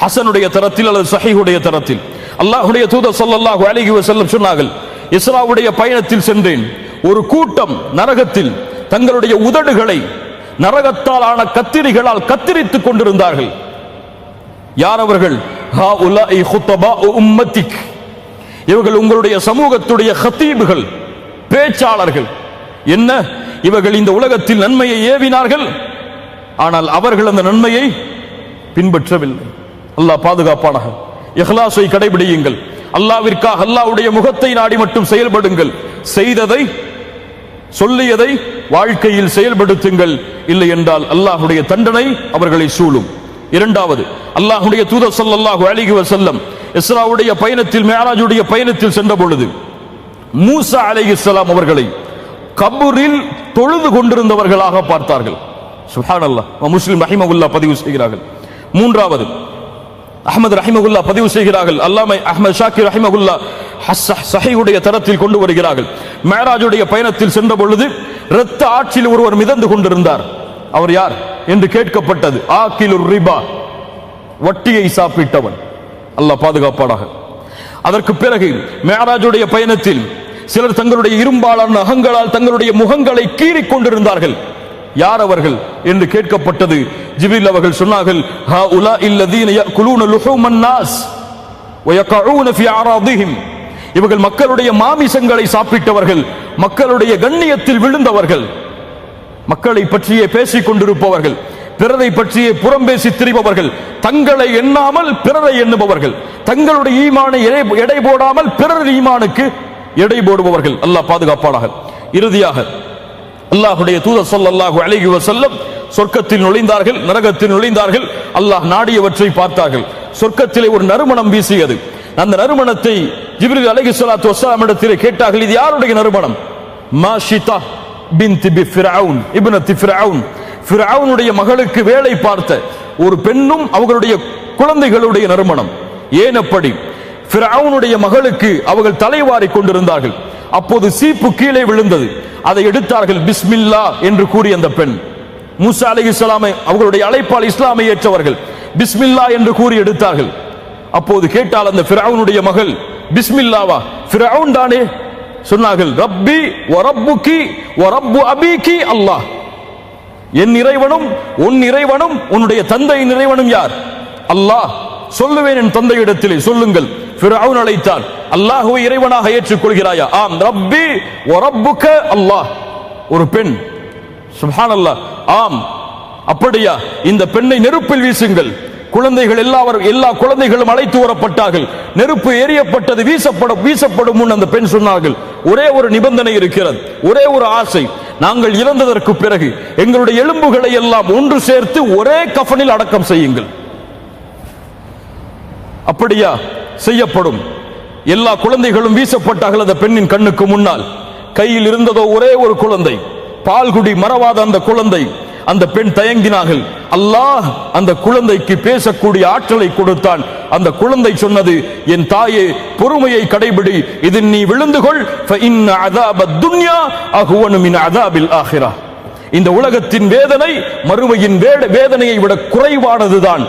ஹஸனுடைய தரத்தில் அல்லது ஸஹீஹுடைய தரத்தில். அல்லாஹ்வுடைய தூதர் ஸல்லல்லாஹு அலைஹி வஸல்லம் சொன்னார்கள், இஸ்ராவுடைய பயணத்தில் சென்றேன், ஒரு கூட்டம் நரகத்தில் தங்களுடைய உதடுகளை நரகத்தால் ஆன கத்திரிகளால் கத்திரித்துக் கொண்டிருந்தார்கள். யார் அவர்கள்? ஹாஉலாஇ குத்தபாஉ உம்மத்திக், இவர்கள் உங்களுடைய சமூகத்துடைய ஹத்தீபுகள், பேச்சாளர்கள். என்ன, இவர்கள் இந்த உலகத்தில் நன்மையை ஏவினார்கள், ஆனால் அவர்கள் அந்த நன்மையை பின்பற்றவில்லை. அல்லாஹ் பாதுகாப்பானாக. இஹ்லாஸை கடைபிடியுங்கள், அல்லாஹ்விற்காக அல்லாஹ்வுடைய முகத்தை நாடி மட்டும் செயல்படுங்கள். செய்ததை சொல்லியதை வாழ்க்கையில் செயல்படுத்துங்கள், இல்லை என்றால் அல்லாஹ்வுடைய தண்டனை அவர்களை சூழும். இரண்டாவது, அல்லாஹ்வுடைய தூதர் ஸல்லல்லாஹு அலைஹி வஸல்லம் இஸ்ராவுடைய பயணத்தில், மிஅராஜுடைய பயணத்தில் சென்ற பொழுது மூசா அலைஹிஸ்ஸலாம் அவர்களை கபரில் தொழுது கொண்டிருந்தவர்களாக பார்த்தார்கள். சுப்ஹானல்லாஹ். முஸ்லிம் ரஹிமஹுல்லாஹ் பதிவு செய்கிறார்கள். மூன்றாவது, அஹ்மத் ரஹிமஹுல்லாஹ் பதிவு செய்கிறார்கள், அல்லாமா அஹ்மத் ஷாக்கிர் ரஹிமஹுல்லாஹ் ஸஹீஹுடைய தரத்தில் கொண்டு வருகிறார்கள். மிஅராஜுடைய பயணத்தில் சென்ற பொழுது இரத்த ஆற்றில் ஒருவர் மிதந்து கொண்டிருந்தார். அவர் யார் என்று கேட்கப்பட்டது. ஆகிலுர் ரிபா, வட்டியை சாப்பிட்டவன். அல்லாஹ் பாதுகாப்பானாக. அதற்கு பிறகு மிஅராஜுடைய பயணத்தில் சிலர் தங்களுடைய இரும்பாலான நகங்களால் தங்களுடைய முகங்களை கீறிக் கொண்டிருந்தார்கள். யார் அவர்கள் என்று கேட்கப்பட்டது. ஜிப்ரீல் அவர்கள் சொன்னார்கள், ஹாஉலாஇ அல்லதீன யஅகுலூன லுஹூமன் நாஸ் வ யகஊன ஃபீ அராதிஹிம், இவர்கள் மக்களுடைய மாமிசங்களை சாப்பிட்டவர்கள், மக்களுடைய கண்ணியத்தில் விழுந்தவர்கள், மக்களை பற்றியே பேசிக் கொண்டிருப்பவர்கள், பிறரை பற்றியே புறம் பேசி திரிபவர்கள், தங்களை எண்ணாமல் பிறரை எண்ணுபவர்கள், தங்களுடைய ஈமானை எடை போடாமல் பிறர் ஈமானுக்கு எடை போடுபவர்கள். அல்லாஹ் பாதுகாப்பானாக. இறுதியாக அல்லாஹ்வுடைய தூதர் ஸல்லல்லாஹு அலைஹி வஸல்லம் சொர்க்கத்தில் நுழைந்தார்கள், நரகத்தில் நுழைந்தார்கள். அல்லாஹ் நாடியவற்றை பார்த்தார்கள். சொர்க்கத்திலே ஒரு நறுமணம் வீசியது. அந்த நறுமணத்தை ஜிப்ரீல் அலைஹிஸ்ஸலாத்து வஸ்ஸலாம் இடத்திலே கேட்டார்கள், இது யாருடைய நறுமணம்? மாஷிதா பின்த் ஃபிர்அவுன் இப்னத் ஃபிர்அவுன், ஃபிர்அவுனுடைய மகளுக்கு வேலை பார்த்த ஒரு பெண்ணும் அவர்களுடைய குழந்தைகளுடைய நறுமணம். ஏன் அப்படி? ஃபிர்அவுனுடைய மகளுக்கு அவர்கள் தலைவாரி கொண்டிருந்தார்கள். அப்போது சீப்பு கீழே விழுந்தது. அதை எடுத்தார்கள். பிஸ்மில்லா என்று கூறி அந்த பெண், மூசா அலைஹிஸ்ஸலாமை அவர்களுடைய அழைப்பால் இஸ்லாமை ஏற்றவர்கள், பிஸ்மில்லா என்று கூறி எடுத்தார்கள். அப்போது கேட்டால் அந்த ஃபிர்அவுனுடைய மகள், பிஸ்மில்லாவா? ஃபிர்அவுன் தானே. சொன்னார்கள், ரப்பி வ ரப்புகி வ ரப்பு அபீகி அல்லாஹ், என் இறைவனும் உன் இறைவனும் உன்னுடைய தந்தையின் இறைவனும் யார்? அல்லாஹ். சொல்லுவேன் என் தந்தையிடத்திலே, சொல்லுங்கள். ஃபிர்அவுன் அழைத்தான், அல்லாஹ்வை இறைவனாக ஏற்றுக்கொள்கிறாயா? ஆம். ரப்பி வ ரப்புக அல்லாஹ். ஒரு பெண். சுப்ஹானல்லாஹ். ஆம். அப்படியா? இந்த பெண்ணை நெருப்பில் வீசுங்கள். குழந்தைகள் எல்லா குழந்தைகளும் அழைத்து வரப்பட்டார்கள். நெருப்பு எரியப்பட்டது. வீசப்படும் முன் அந்த பெண் சொன்னார்கள், ஒரே ஒரு நிபந்தனை இருக்கிறது, ஒரே ஒரு ஆசை. நாங்கள் இறந்ததற்கு பிறகு எங்களுடைய எலும்புகளை எல்லாம் ஒன்று சேர்த்து ஒரே கஃனில் அடக்கம் செய்யுங்கள். அப்படியா? செய்யப்படும். எல்லா குழந்தைகளும் வீசப்பட்டார்கள் அந்த பெண்ணின் கண்ணுக்கு முன்னால். கையில் இருந்ததோ ஒரே ஒரு குழந்தை, பால்குடி மறவாத அந்த குழந்தை. அந்த பெண் தயங்கினார்கள். அல்லாஹ் அந்த குழந்தைக்கு பேசக்கூடிய ஆற்றலை கொடுத்தான். அந்த குழந்தை சொன்னது, என் தாயே, பொறுமையை கடைபிடி, இதில் நீ விழுந்து கொள். ஃபஇன்ன அஸாபத் துன்யா அஹ்வனு மின் அஸாபில் ஆখিরাহ, இந்த உலகத்தின் வேதனை மறுமையின் வேதனையை விட குறைவானதுதான்,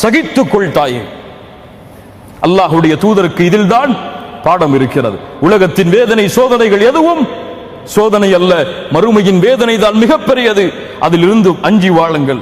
சகித்துக்கொள் தாயே. அல்லாஹ்வுடைய தூதருக்கு இதில்தான் பாடம் இருக்கிறது. உலகத்தின் வேதனை சோதனைகள் எதுவும் சோதனை அல்ல, மறுமையின் வேதனை தான் மிகப்பெரியது. அதிலிருந்து அஞ்சி வாழுங்கள்.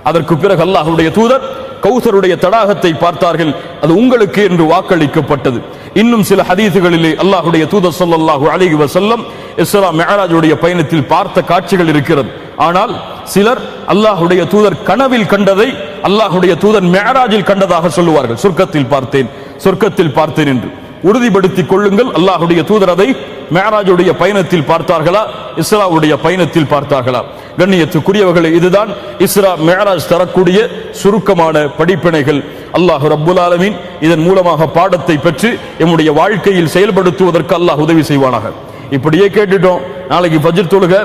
அதற்கு பிறகு அல்லாஹ்வுடைய தூதர் கௌசருடைய தடாகத்தை பார்த்தார்கள். அது உங்களுக்கு என்று வாக்களிக்கப்பட்டது. இன்னும் சில ஹதீசுகளிலே அல்லாஹ்வுடைய தூதர் ஸல்லல்லாஹு அலைஹி வஸல்லம் இஸ்ரா மிஅராஜுடைய பயணத்தில் பார்த்த காட்சிகள் இருக்கிறது. ஆனால் சிலர் அல்லாஹ்வுடைய தூதர் கனவில் கண்டதை அல்லாஹ்வுடைய தூதர் மிஅராஜில் கண்டதாக சொல்லுவார்கள். சொர்க்கத்தில் பார்த்தேன் என்று உறுதிப்படுத்திக் கொள்ளுங்கள். அல்லாஹ்வுடைய தூதர் அதை மேராஜுடைய பயணத்தில் பார்த்தார்களா, இஸ்ராவுடைய பயணத்தில் பார்த்தார்களா? கண்ணியத்துக்குரியவர்களே, இதுதான் இஸ்ரா மேராஜ் தரக்கூடிய சுருக்கமான படிப்பினைகள். அல்லாஹ் ரப்புல் ஆலமீன் இதன் மூலமாக பாடத்தை பெற்று எம்முடைய வாழ்க்கையில் செயல்படுத்துவதற்கு அல்லாஹ் உதவி செய்வானாக. இப்படியே கேட்டுட்டோம். நாளைக்கு ஃபஜ்ர் தொழுக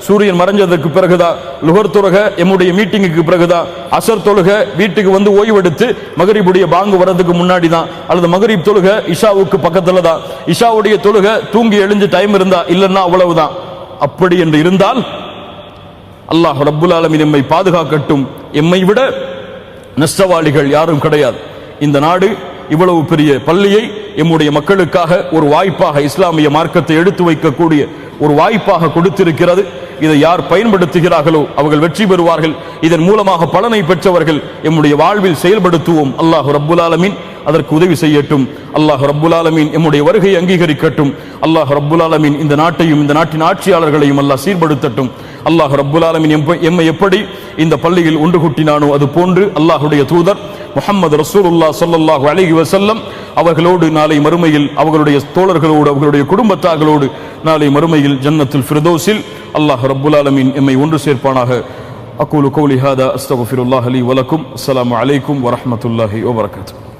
சூரியன் மறைஞ்சதற்கு பிறகுதான், லுஹர் தொழுக எம்முடைய மீட்டிங்குக்கு பிறகுதான், அசர் தொழுக வீட்டுக்கு வந்து ஓய்வெடுத்து மகரிபுடைய பாங்கு வரதுக்கு முன்னாடி தான், அல்லது மகரிப் தொழுக இஷாவுக்கு பக்கத்துல தான், இஷாவுடைய தொழுக தூங்கி எழுந்து டைம் இருந்தா, இல்லைன்னா அவ்வளவுதான். அப்படி என்று இருந்தால் அல்லாஹ் ரப்புல் ஆலமீன் எம்மை பாதுகாக்கட்டும். எம்மை விட நஷ்டவாளிகள் யாரும் கிடையாது. இந்த நாடு இவ்வளவு பெரிய பள்ளியை எம்முடைய மக்களுக்காக ஒரு வாய்ப்பாக, இஸ்லாமிய மார்க்கத்தை எடுத்து வைக்கக்கூடிய ஒரு வாய்ப்பாக கொடுத்திருக்கிறது. இதை யார் பயன்படுத்துகிறார்களோ அவர்கள் வெற்றி பெறுவார்கள். இதன் மூலமாக பலனை பெற்றவர்கள் எம்முடைய வாழ்வில் செயல்படுத்துவோம். அல்லாஹ் ரப்புல் ஆலமீன் அதற்கு உதவி செய்யட்டும். அல்லாஹ் ரப்புல் ஆலமீன் எம்முடைய வருகையை அங்கீகரிக்கட்டும். அல்லாஹ் ரப்புல் ஆலமீன் இந்த நாட்டையும் இந்த நாட்டின் ஆட்சியாளர்களையும் அல்லாஹ் சீர்படுத்தட்டும். அல்லாஹ் ரப்புல் ஆலமீன் எம்மை எப்படி இந்த பள்ளியில் ஒன்று கூட்டினானோ அது போன்று அல்லாஹுடைய தூதர் முஹம்மது ரசூலுல்லாஹ் ஸல்லல்லாஹு அலைஹி வஸல்லம் அவர்களோடு நாளை மறுமையில், அவர்களுடைய தோழர்களோடு, அவர்களுடைய குடும்பத்தார்களோடு நாளை மறுமையில் ஜன்னத்துல் ஃபிர்தௌஸில் அல்லாஹ் ரப்புல் ஆலமீன் எம்மை ஒன்று சேர்ப்பானாக. அகூலு கௌலி ஹாதா அஸ்தக்ஃபிருல்லாஹ் லி வ லக்கும். அஸ்ஸலாமு அலைக்கும் வ ரஹ்மத்துல்லாஹி வ பரகாத்துஹு.